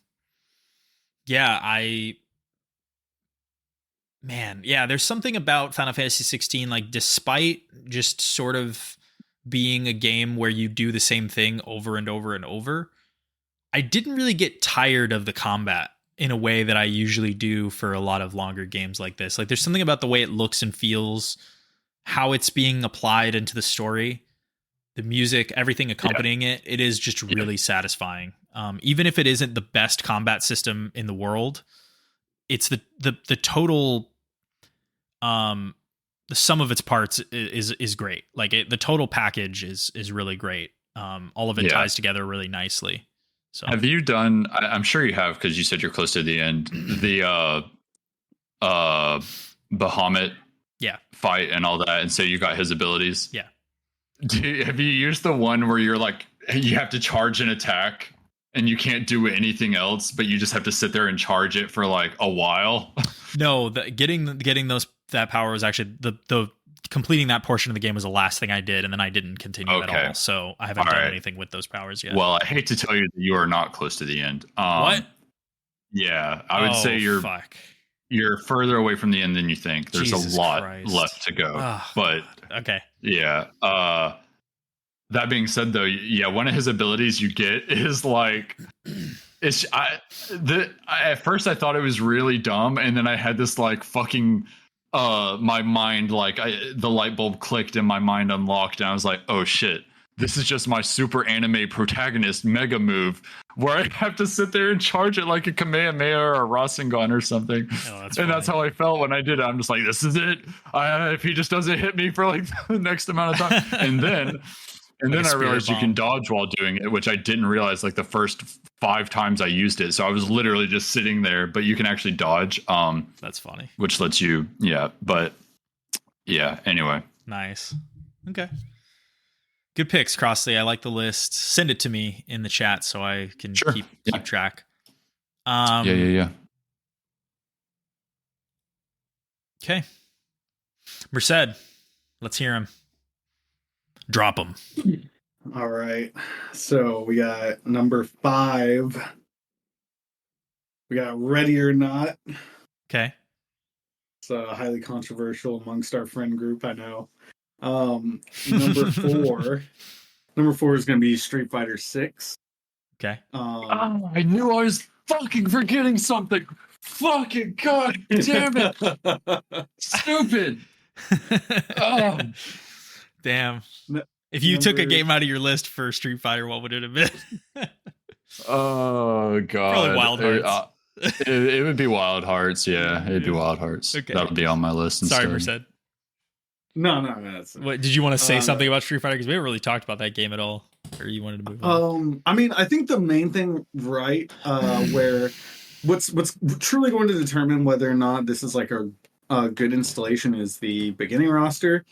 something about Final Fantasy 16, like despite just sort of being a game where you do the same thing over and over and over, I didn't really get tired of the combat in a way that I usually do for a lot of longer games like this. Like there's something about the way it looks and feels, how it's being applied into the story, the music, everything accompanying it. It is just really satisfying. Even if it isn't the best combat system in the world, it's the total, the sum of its parts is great. Like the total package is really great. All of it ties together really nicely. So have you done, I'm sure you have, because you said you're close to the end, the Bahamut fight and all that, and so you got his abilities? Yeah. Have you used the one where you're like, you have to charge an attack and you can't do anything else, but you just have to sit there and charge it for like a while? No, getting that power was actually the completing that portion of the game was the last thing I did, and then I didn't continue at all. So I haven't done anything with those powers yet. Well, I hate to tell you that you are not close to the end. What? Yeah, I would say you're further away from the end than you think. There's a lot left to go. But okay. Yeah. That being said, though, one of his abilities you get is like, at first I thought it was really dumb, and then I had this like fucking my mind, like the light bulb clicked and my mind unlocked, and I was like, oh shit, this is just my super anime protagonist mega move where I have to sit there and charge it like a Kamehameha or a Rasengan or something. That's how I felt when I did it. I'm just like, this is it. If he just doesn't hit me for like the next amount of time. And then I realized you can dodge while doing it, which I didn't realize like the first 5 times I used it. So I was literally just sitting there, but you can actually dodge. That's funny. Which lets you, anyway. Nice. Okay. Good picks, Crossley. I like the list. Send it to me in the chat so I can keep track. Yeah. Okay. Merced, let's hear him. Drop him. All right. So we got number 5. We got Ready or Not. Okay. It's highly controversial amongst our friend group, I know. Number 4. Number 4 is going to be Street Fighter 6. Okay. I knew I was fucking forgetting something. Fucking god damn it. Stupid. Damn. If you took a game out of your list for Street Fighter, what would it have been? Oh god. Probably Wild Hearts. It would be Wild Hearts, yeah. It'd be Wild Hearts. Okay. That would be on my list instead. Sorry, Merced. No. What did you want to say something about Street Fighter? Because we haven't really talked about that game at all. Or you wanted to move on? I mean, I think the main thing, right, where what's truly going to determine whether or not this is like a good installation is the beginning roster,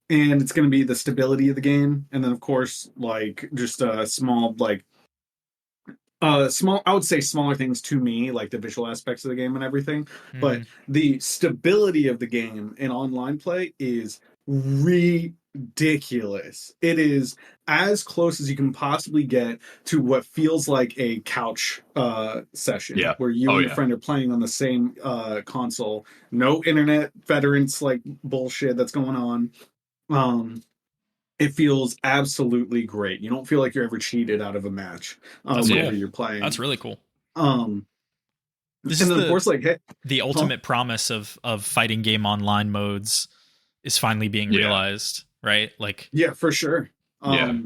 and it's going to be the stability of the game, and then of course like just a small I would say smaller things to me, like the visual aspects of the game and everything. But the stability of the game in online play is ridiculous. It is as close as you can possibly get to what feels like a couch session, where you and your friend are playing on the same console. No internet veterans like bullshit that's going on. It feels absolutely great. You don't feel like you're ever cheated out of a match whenever you're playing. That's really cool. This is of course, like, the ultimate promise of fighting game online modes is finally being realized, right? Like, yeah, for sure. I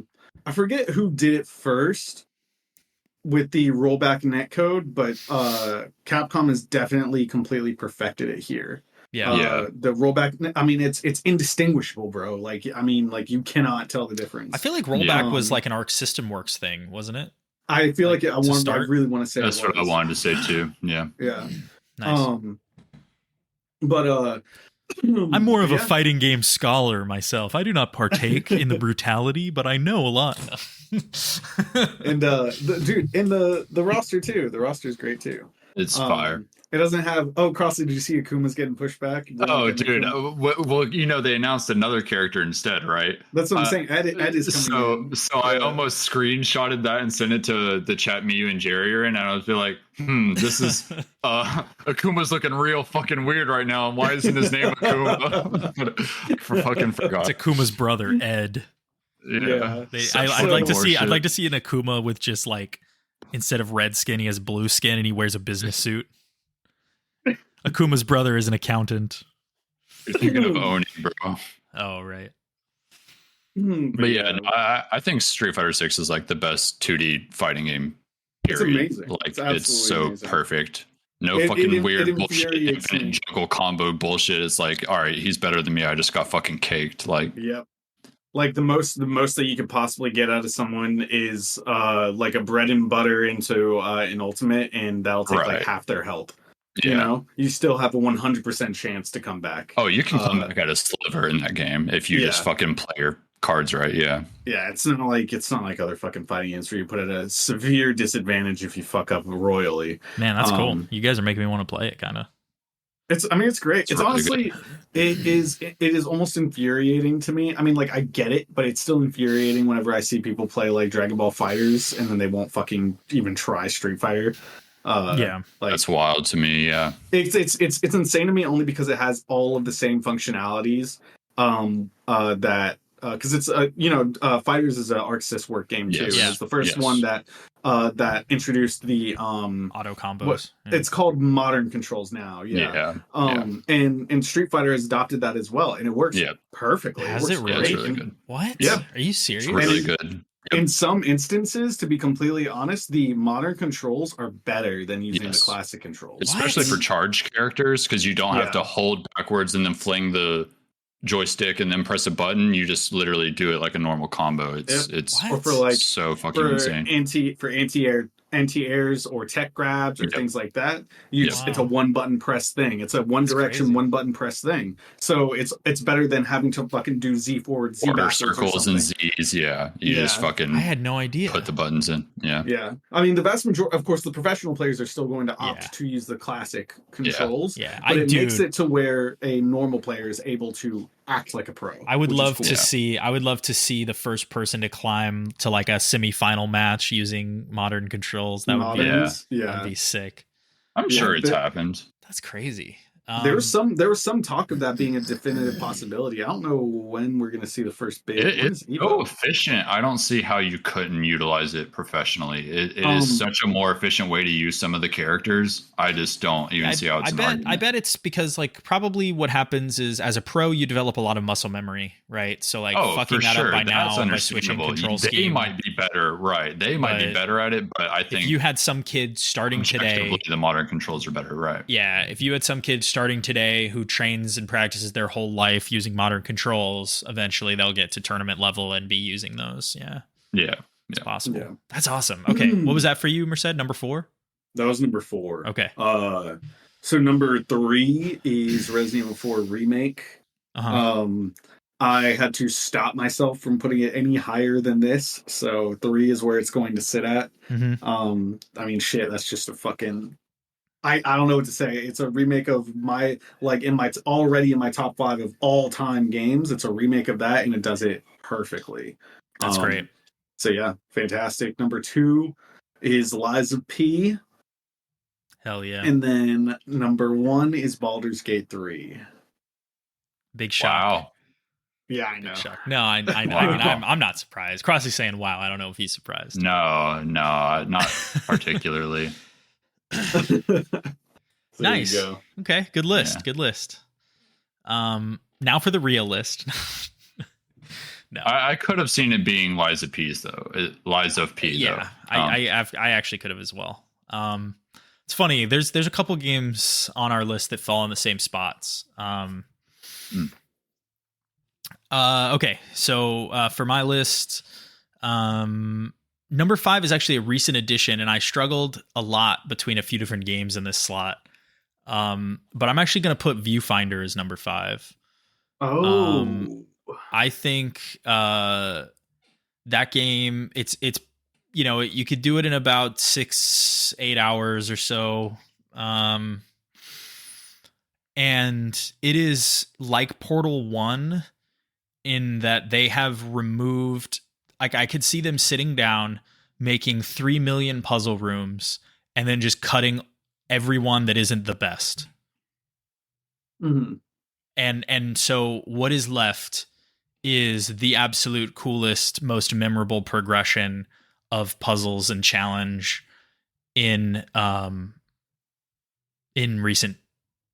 forget who did it first with the rollback netcode, but Capcom has definitely completely perfected it here. The rollback, I mean, it's indistinguishable, bro. Like, I mean, like, you cannot tell the difference. I feel like rollback was like an Arc System Works thing, wasn't it? I feel like I really want to say that's what I wanted to say too. Yeah. Nice. But I'm more of a fighting game scholar myself. I do not partake in the brutality, but I know a lot. And the roster too. The roster is great too. It's fire. It doesn't have. Crossley, did you see Akuma's getting pushed back? Oh, dude. Well, they announced another character instead, right? That's what I'm saying. Ed is coming in. So I almost screenshotted that and sent it to the chat me, you, and Jerry are in, and I was like, this is Akuma's looking real fucking weird right now. And why isn't his name Akuma? Forgot. It's Akuma's brother, Ed. Yeah. I'd like to see. I'd like to see an Akuma with just like, instead of red skin, he has blue skin and he wears a business suit. Akuma's brother is an accountant. You're thinking of Oni, bro. Oh, right. But I think Street Fighter 6 is like the best 2D fighting game. Period. It's amazing. Like, it's so amazing. Perfect. No fucking weird bullshit, infinite juggle combo bullshit. It's like, all right, he's better than me. I just got fucking caked. Like, yep. Like the most that you could possibly get out of someone is like a bread and butter into an ultimate, and that'll take like half their health. You know, you still have a 100% chance to come back. Oh, you can come back at a sliver in that game if you just fucking play your cards right. Yeah, it's not like other fucking fighting games where you put at a severe disadvantage if you fuck up royally. Man, that's cool. You guys are making me want to play it, kind of. It's great. It's really honestly, it is almost infuriating to me. I mean, like, I get it, but it's still infuriating whenever I see people play like Dragon Ball Fighters and then they won't fucking even try Street Fighter. Like, that's wild to me. Yeah, it's insane to me only because it has all of the same functionalities. That because it's Fighters is an Arc Sys work game too. Yeah. It's the first one that introduced the auto combos. It's called modern controls now. And Street Fighter has adopted that as well, and it works perfectly. Has it really? Yeah, it's really good. What? Yeah. Are you serious? It's really good. In some instances, to be completely honest, the modern controls are better than using the classic controls. Especially for charged characters, because you don't have to hold backwards and then fling the joystick and then press a button. You just literally do it like a normal combo. It's or for like so fucking insane. Anti-airs or tech grabs or things like that. It's a one button press thing. It's a one direction, one button press thing. So it's better than having to fucking do Z forward, Z backwards, circles and Z's. You just fucking. I had no idea. Put the buttons in. Yeah. I mean, the vast majority, of course, the professional players are still going to opt to use the classic controls. But it makes it to where a normal player is able to act like a pro. I would love to see. I would love to see the first person to climb to like a semi-final match using modern controls. That would that'd be sick. I'm sure it's happened. That's crazy. There was some talk of that being a definitive possibility. I don't know when we're going to see the first big. It's so efficient. I don't see how you couldn't utilize it professionally. It is such a more efficient way to use some of the characters. I just don't even see how it's an argument. I bet it's because like probably what happens is as a pro you develop a lot of muscle memory, right? So like fucking that up by now by switching control scheme. They might be better, right? They might be better at it, but I think if you had some kid starting today, the modern controls are better, right? Yeah, if you had some kids starting today who trains and practices their whole life using modern controls, eventually they'll get to tournament level and be using those. Yeah. Yeah. It's possible. Yeah. That's awesome. Okay. What was that for you, Merced? Number 4? That was number 4. Okay. So number 3 is Resident Evil 4 Remake. Uh-huh. I had to stop myself from putting it any higher than this. So 3 is where it's going to sit at. Mm-hmm. I mean, shit, that's just a fucking... I don't know what to say. It's a remake of my, like, already in my top 5 of all time games. It's a remake of that, and it does it perfectly. That's great. So yeah, fantastic. Number 2 is Lies of P. Hell yeah. And then number 1 is Baldur's Gate 3. Big shock. Wow. Yeah, I know. Big shock. No, I mean, I'm not surprised. Crossley's saying wow. I don't know if he's surprised. No, not particularly. Nice. There you go. Okay, good list. Yeah. Good list. Now for the real list. No. I could have seen it being Lies of P, though. Lies of P, yeah, though. I actually could have as well. It's funny. There's a couple games on our list that fall in the same spots. Okay, so for my list, number 5 is actually a recent addition, and I struggled a lot between a few different games in this slot. But I'm actually going to put Viewfinder as number 5. Oh. I think that game, it's you could do it in about 6-8 hours or so. And it is like Portal 1 in that they have removed, like, I could see them sitting down making 3 million puzzle rooms and then just cutting everyone that isn't the best. Mm-hmm. And so what is left is the absolute coolest, most memorable progression of puzzles and challenge in recent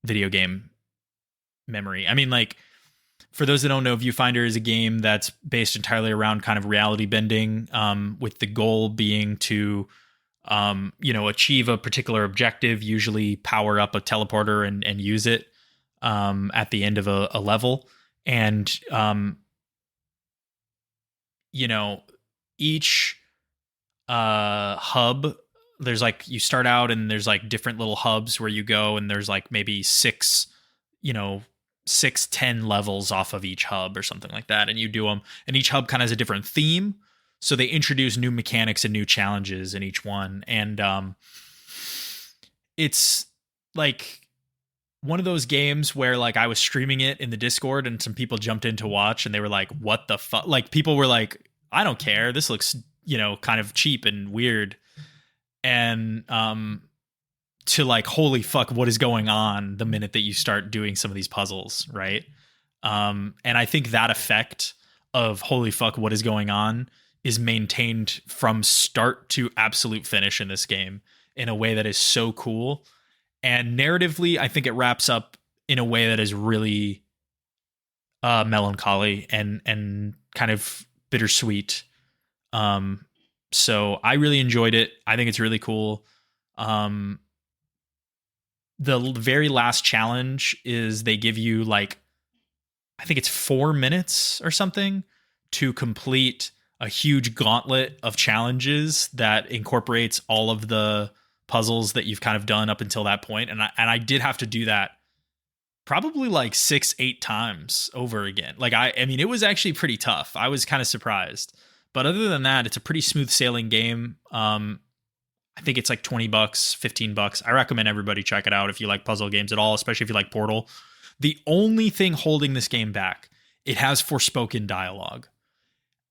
video game memory. I mean, like, for those that don't know, Viewfinder is a game that's based entirely around kind of reality bending, with the goal being to, achieve a particular objective, usually power up a teleporter and use it at the end of a level. And, each hub, there's like, you start out and there's like different little hubs where you go, and there's like maybe 10 levels off of each hub or something like that. And you do them, and each hub kind of has a different theme. So they introduce new mechanics and new challenges in each one. And it's like one of those games where, like, I was streaming it in the Discord and some people jumped in to watch and they were like, what the fuck? Like, people were like, I don't care. This looks, kind of cheap and weird. And to like, holy fuck, what is going on the minute that you start doing some of these puzzles, right? And I think that effect of holy fuck, what is going on is maintained from start to absolute finish in this game in a way that is so cool. And narratively, I think it wraps up in a way that is really melancholy and kind of bittersweet. So I really enjoyed it. I think it's really cool. The very last challenge is they give you, like, I think it's 4 minutes or something to complete a huge gauntlet of challenges that incorporates all of the puzzles that you've kind of done up until that point. And I did have to do that probably like 6-8 times over again. Like, I mean, it was actually pretty tough. I was kind of surprised, but other than that, it's a pretty smooth sailing game. I think it's like $20, $15. I recommend everybody check it out if you like puzzle games at all, especially if you like Portal. The only thing holding this game back, it has Forspoken dialogue.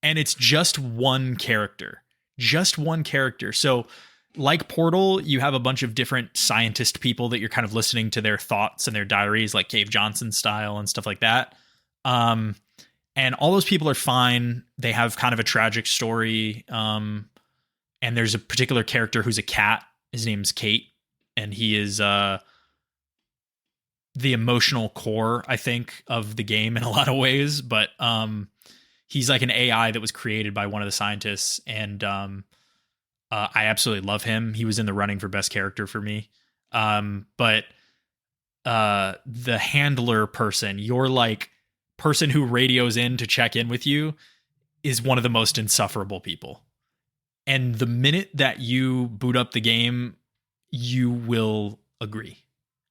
And it's just one character. So, like Portal, you have a bunch of different scientist people that you're kind of listening to their thoughts and their diaries, like Cave Johnson style and stuff like that. And all those people are fine. They have kind of a tragic story. And there's a particular character who's a cat. His name's Kate. And he is the emotional core, I think, of the game in a lot of ways. But he's like an AI that was created by one of the scientists. And I absolutely love him. He was in the running for best character for me. But the handler person, your like person who radios in to check in with you, is one of the most insufferable people. And the minute that you boot up the game, you will agree.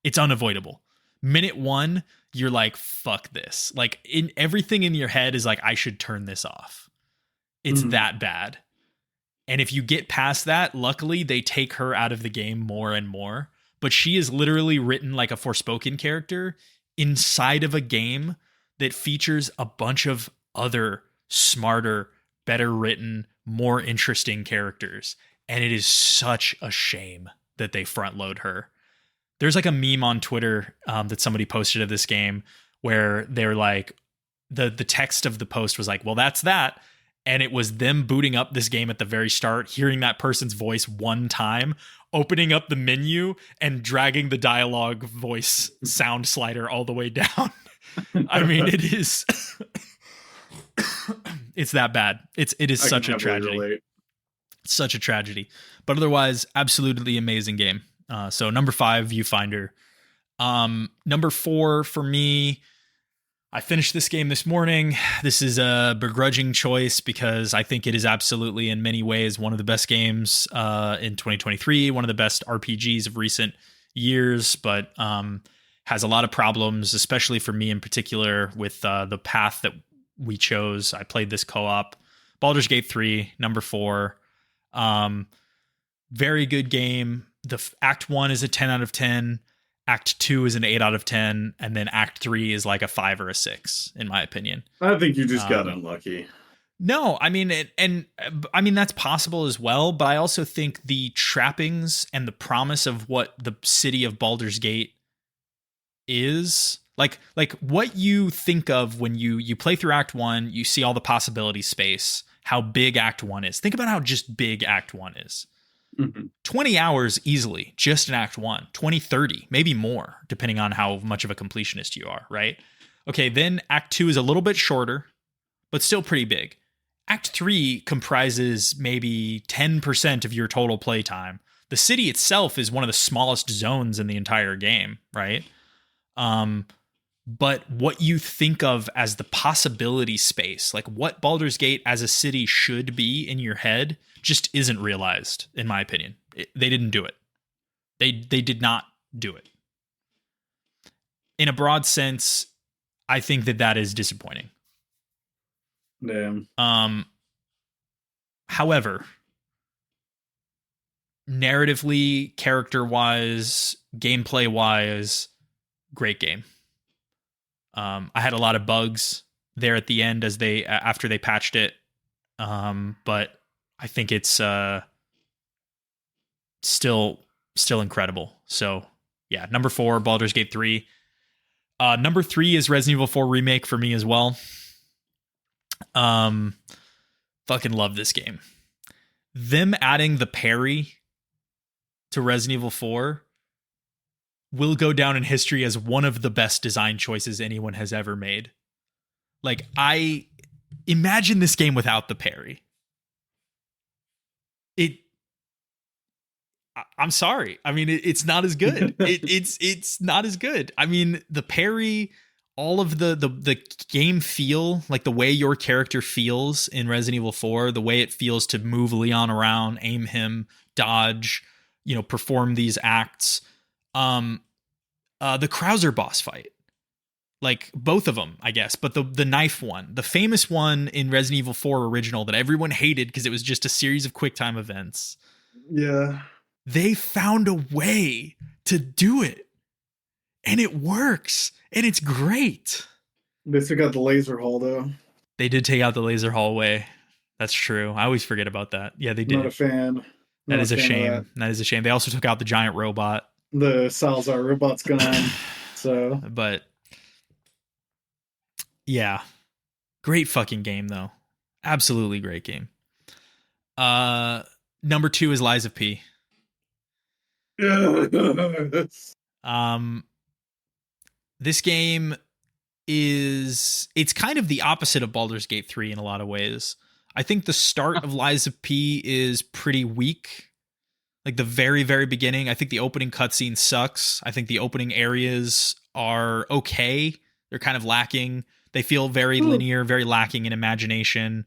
It's unavoidable. Minute one, you're like, fuck this. Like, in everything in your head is like, I should turn this off. It's that bad. And if you get past that, luckily they take her out of the game more and more. But she is literally written like a Forspoken character inside of a game that features a bunch of other smarter, better written, more interesting characters. And it is such a shame that they front load her. There's like a meme on Twitter that somebody posted of this game where they're like, the text of the post was like, well, that's that. And it was them booting up this game at the very start, hearing that person's voice one time, opening up the menu and dragging the dialogue voice sound slider all the way down. I mean, it is, it's that bad. It is such a tragedy. Such a tragedy. But otherwise, absolutely amazing game. So number 5, Viewfinder. Number 4 for me, I finished this game this morning. This is a begrudging choice because I think it is absolutely in many ways one of the best games in 2023, one of the best RPGs of recent years, but has a lot of problems, especially for me in particular with the path that we chose. I played this co-op. Baldur's Gate 3, number 4. Very good game. The Act 1 is a 10 out of 10. Act 2 is an 8 out of 10, and then Act 3 is like a 5 or a 6, in my opinion. I think you just got unlucky. No, I mean, I mean, that's possible as well, but I also think the trappings and the promise of what the city of Baldur's Gate is, like what you think of when you play through Act 1, you see all the possibility space, how big Act 1 is. Think about how just big Act 1 is. 20 hours easily, just in Act 1, 20, 30, maybe more, depending on how much of a completionist you are, right? Okay, then Act 2 is a little bit shorter, but still pretty big. Act 3 comprises maybe 10% of your total playtime. The city itself is one of the smallest zones in the entire game, right? But what you think of as the possibility space, like what Baldur's Gate as a city should be in your head, just isn't realized, in my opinion. They didn't do it. They did not do it. In a broad sense, I think that is disappointing. Damn. However, narratively, character-wise, gameplay-wise, great game. I had a lot of bugs there at the end after they patched it, but I think it's still incredible. So yeah, number 4, Baldur's Gate 3. Number 3 is Resident Evil 4 Remake for me as well. Fucking love this game. Them adding the parry to Resident Evil 4 will go down in history as one of the best design choices anyone has ever made. Like, I imagine this game without the parry. I'm sorry. I mean, it's not as good. It's not as good. I mean, the parry, all of the game feel, like the way your character feels in Resident Evil 4, the way it feels to move Leon around, aim him, dodge, perform these acts. The Krauser boss fight, like both of them, I guess, but the knife one, the famous one in Resident Evil 4 original that everyone hated because it was just a series of QuickTime events. Yeah. They found a way to do it, and it works, and it's great. They took out the laser hall, though. They did take out the laser hallway. That's true. I always forget about that. Yeah, they did. Not a fan. That is a shame. That is a shame. They also took out the giant robot. The Salazar robot's gone. So, but yeah, great fucking game though. Absolutely great game. Number 2 is Lies of P. Yes. This game it's kind of the opposite of Baldur's Gate 3 in a lot of ways. I think the start of Lies of P is pretty weak. Like the very, very beginning, I think the opening cutscene sucks. I think the opening areas are okay. They're kind of lacking. They feel very linear, very lacking in imagination.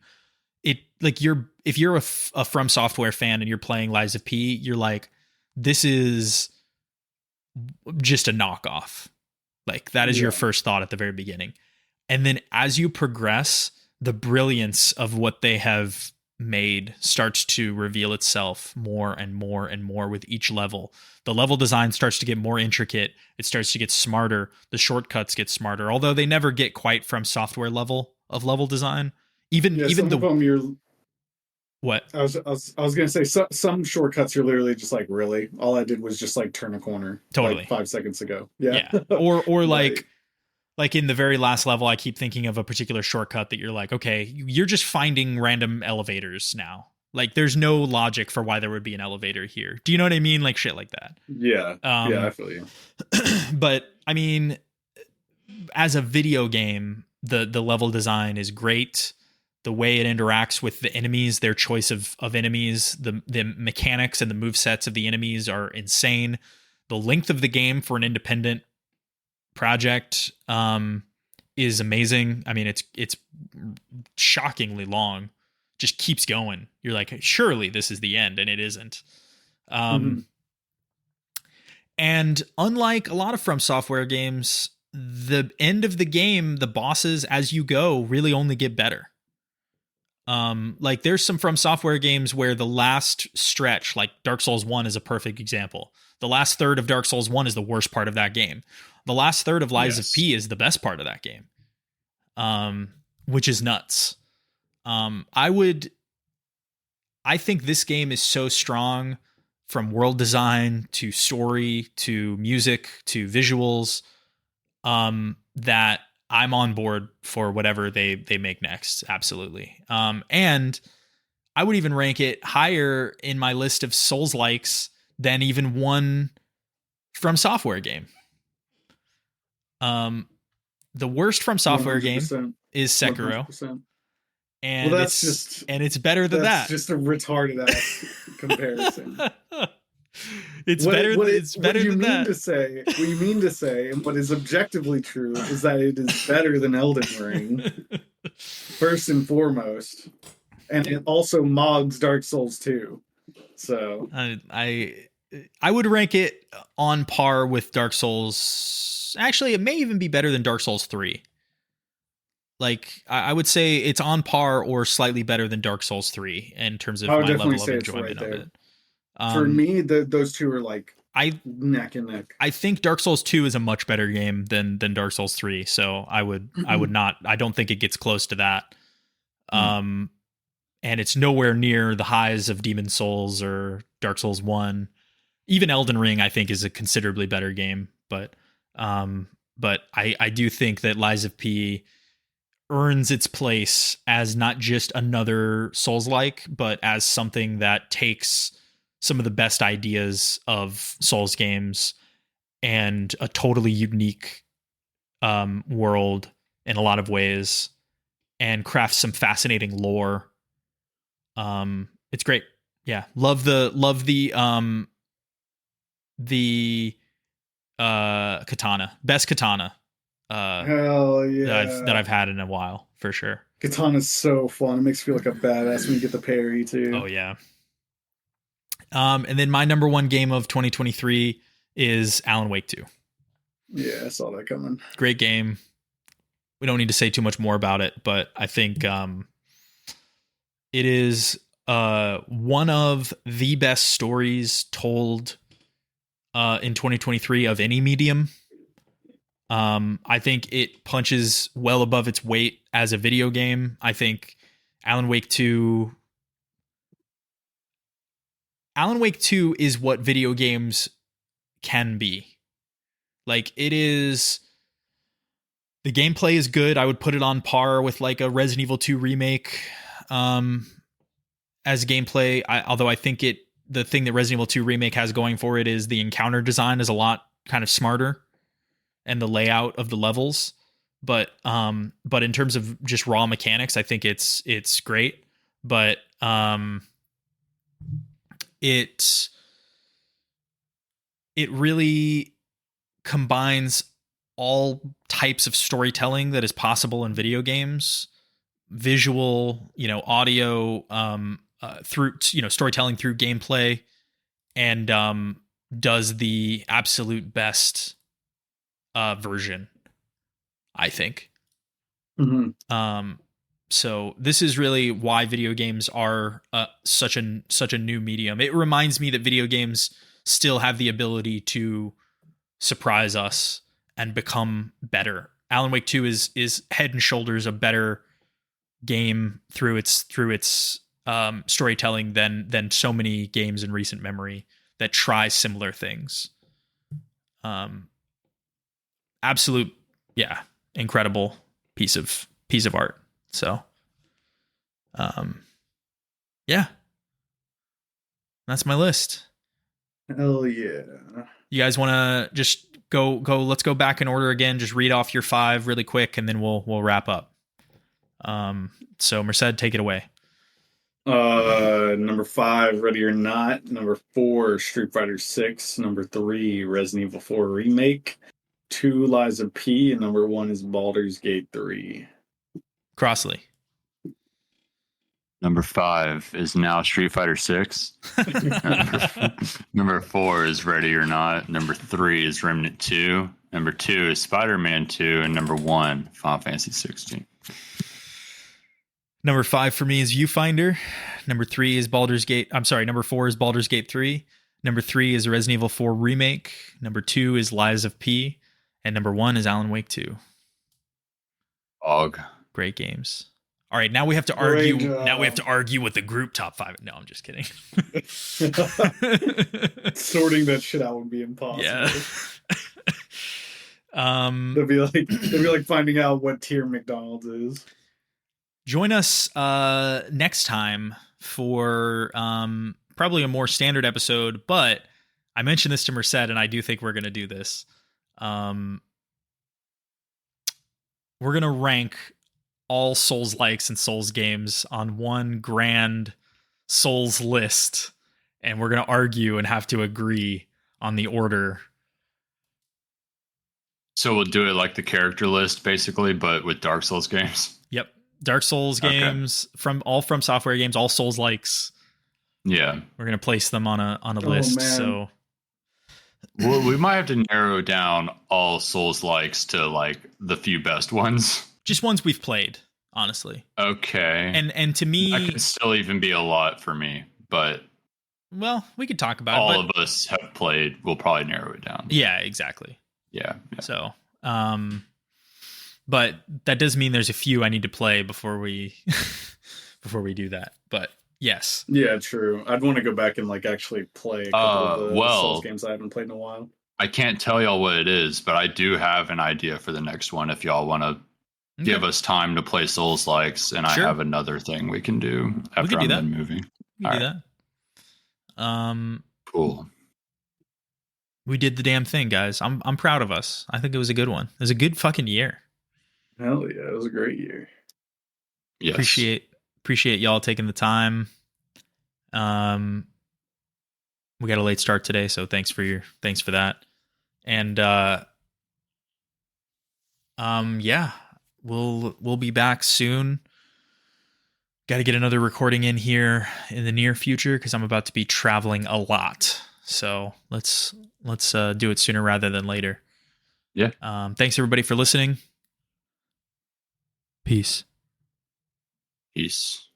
It like if you're a From Software fan and you're playing Lies of P, you're like, this is just a knockoff. Like that is your first thought at the very beginning. And then as you progress, the brilliance of what they have made starts to reveal itself more and more and more with each level. The level design starts to get more intricate. It starts to get smarter. The shortcuts get smarter, although they never get quite From Software level of level design. Even some the of them you're what I was gonna say some shortcuts you're literally just like, really, all I did was just like turn a corner totally like 5 seconds ago. Yeah. or like in the very last level, I keep thinking of a particular shortcut that you're like, okay, you're just finding random elevators now. Like there's no logic for why there would be an elevator here. Do you know what I mean? Like shit like that. Yeah. Yeah, I feel you. But I mean, as a video game, the level design is great. The way it interacts with the enemies, their choice of enemies, the mechanics and the movesets of the enemies are insane. The length of the game for an independent project is amazing. I mean, it's shockingly long. Just keeps going. You're like, surely this is the end, and it isn't. And unlike a lot of From Software games, the end of the game, the bosses as you go really only get better. Like there's some From Software games where the last stretch, like Dark Souls 1 is a perfect example. The last third of Dark Souls 1 is the worst part of that game. The last third of Lies of P is the best part of that game. Which is nuts. I think this game is so strong from world design to story to music to visuals, that I'm on board for whatever they make next. Absolutely. And I would even rank it higher in my list of Souls-likes than even one From Software game. The worst From Software 100%. Game is Sekiro. 100%. And well, it's better than that. That's just a retarded ass comparison. It's better than that. What you mean to say, and what is objectively true, is that it is better than Elden Ring, first and foremost, and it also mogs Dark Souls 2. So I would rank it on par with Dark Souls. Actually, it may even be better than Dark Souls 3. Like I would say it's on par or slightly better than Dark Souls 3 in terms of my level of enjoyment of it. For me, those two are like neck and neck. I think Dark Souls 2 is a much better game than Dark Souls 3. So I don't think it gets close to that. And it's nowhere near the highs of Demon Souls or Dark Souls 1. Even Elden Ring, I think, is a considerably better game. But I do think that Lies of P earns its place as not just another Souls-like, but as something that takes some of the best ideas of Souls games and a totally unique world in a lot of ways and crafts some fascinating lore. It's great. Yeah. Love the katana. Best katana. Hell yeah. That I've had in a while, for sure. Katana's so fun. It makes you feel like a badass when you get the parry too. Oh yeah. And then my number one game of 2023 is Alan Wake 2. Yeah, I saw that coming. Great game. We don't need to say too much more about it, but I think it is one of the best stories told in 2023 of any medium. I think it punches well above its weight as a video game. I think Alan Wake 2 is what video games can be. Like, it is... The gameplay is good. I would put it on par with like a Resident Evil 2 remake as gameplay. Although I think the thing that Resident Evil 2 remake has going for it is the encounter design is a lot kind of smarter and the layout of the levels. But in terms of just raw mechanics, I think it's great. But it it really combines all types of storytelling that is possible in video games, visual, audio, through, storytelling through gameplay, and does the absolute best version, I think. Mm-hmm. So this is really why video games are such a new medium. It reminds me that video games still have the ability to surprise us and become better. Alan Wake 2 is head and shoulders a better game through its storytelling than so many games in recent memory that try similar things. Absolute, incredible piece of art. So, that's my list. Hell yeah. You guys want to just go, let's go back in order again. Just read off your 5 really quick and then we'll wrap up. So Merced, take it away. Number 5, Ready or Not. Number 4, Street Fighter 6. Number 3, Resident Evil 4 Remake. 2, Lies of P, and number 1 is Baldur's Gate 3. Crossley. Number 5 is now Street Fighter 6. Number 4 is Ready or Not. Number 3 is Remnant 2. Number 2 is Spider-Man 2. And number 1, Final Fantasy 16. Number 5 for me is Viewfinder. Number 3 is number 4 is Baldur's Gate 3. Number 3 is Resident Evil 4 Remake. Number 2 is Lies of P. And number 1 is Alan Wake 2. Great games. All right, now we have to argue. Now we have to argue with the group top 5. No, I'm just kidding. Sorting that shit out would be impossible. Yeah. They'd be like finding out what tier McDonald's is. Join us next time for probably a more standard episode, but I mentioned this to Merced, and I do think we're going to do this. We're going to rank all Souls likes and Souls games on one grand Souls list, and we're going to argue and have to agree on the order. So we'll do it like the character list, basically, but with Dark Souls games. Yep. Dark Souls games, from Software games, all Souls likes. Yeah. We're going to place them on a list. Man. So Well, we might have to narrow down all Souls likes to like the few best ones. just ones we've played, honestly. Okay. And to me, that could still even be a lot for me, but well, we could talk about all it. of us have played. We'll probably narrow it down. Yeah, exactly. Yeah. So, but that does mean there's a few I need to play before we do that. But yes. Yeah, true. I'd want to go back and like actually play a couple of the Souls games I haven't played in a while. I can't tell y'all what it is, but I do have an idea for the next one if y'all want to give us time to play Souls likes, and Sure. I have another thing we can do after I'm done moving. We can do that. Cool. We did the damn thing, guys. I'm proud of us. I think it was a good one. It was a good fucking year. Hell yeah, it was a great year. Yes. Appreciate y'all taking the time. We got a late start today, so thanks for that. And yeah, we'll be back soon. Got to get another recording in here in the near future because I'm about to be traveling a lot. So let's do it sooner rather than later. Yeah. Thanks everybody for listening. Peace. Peace.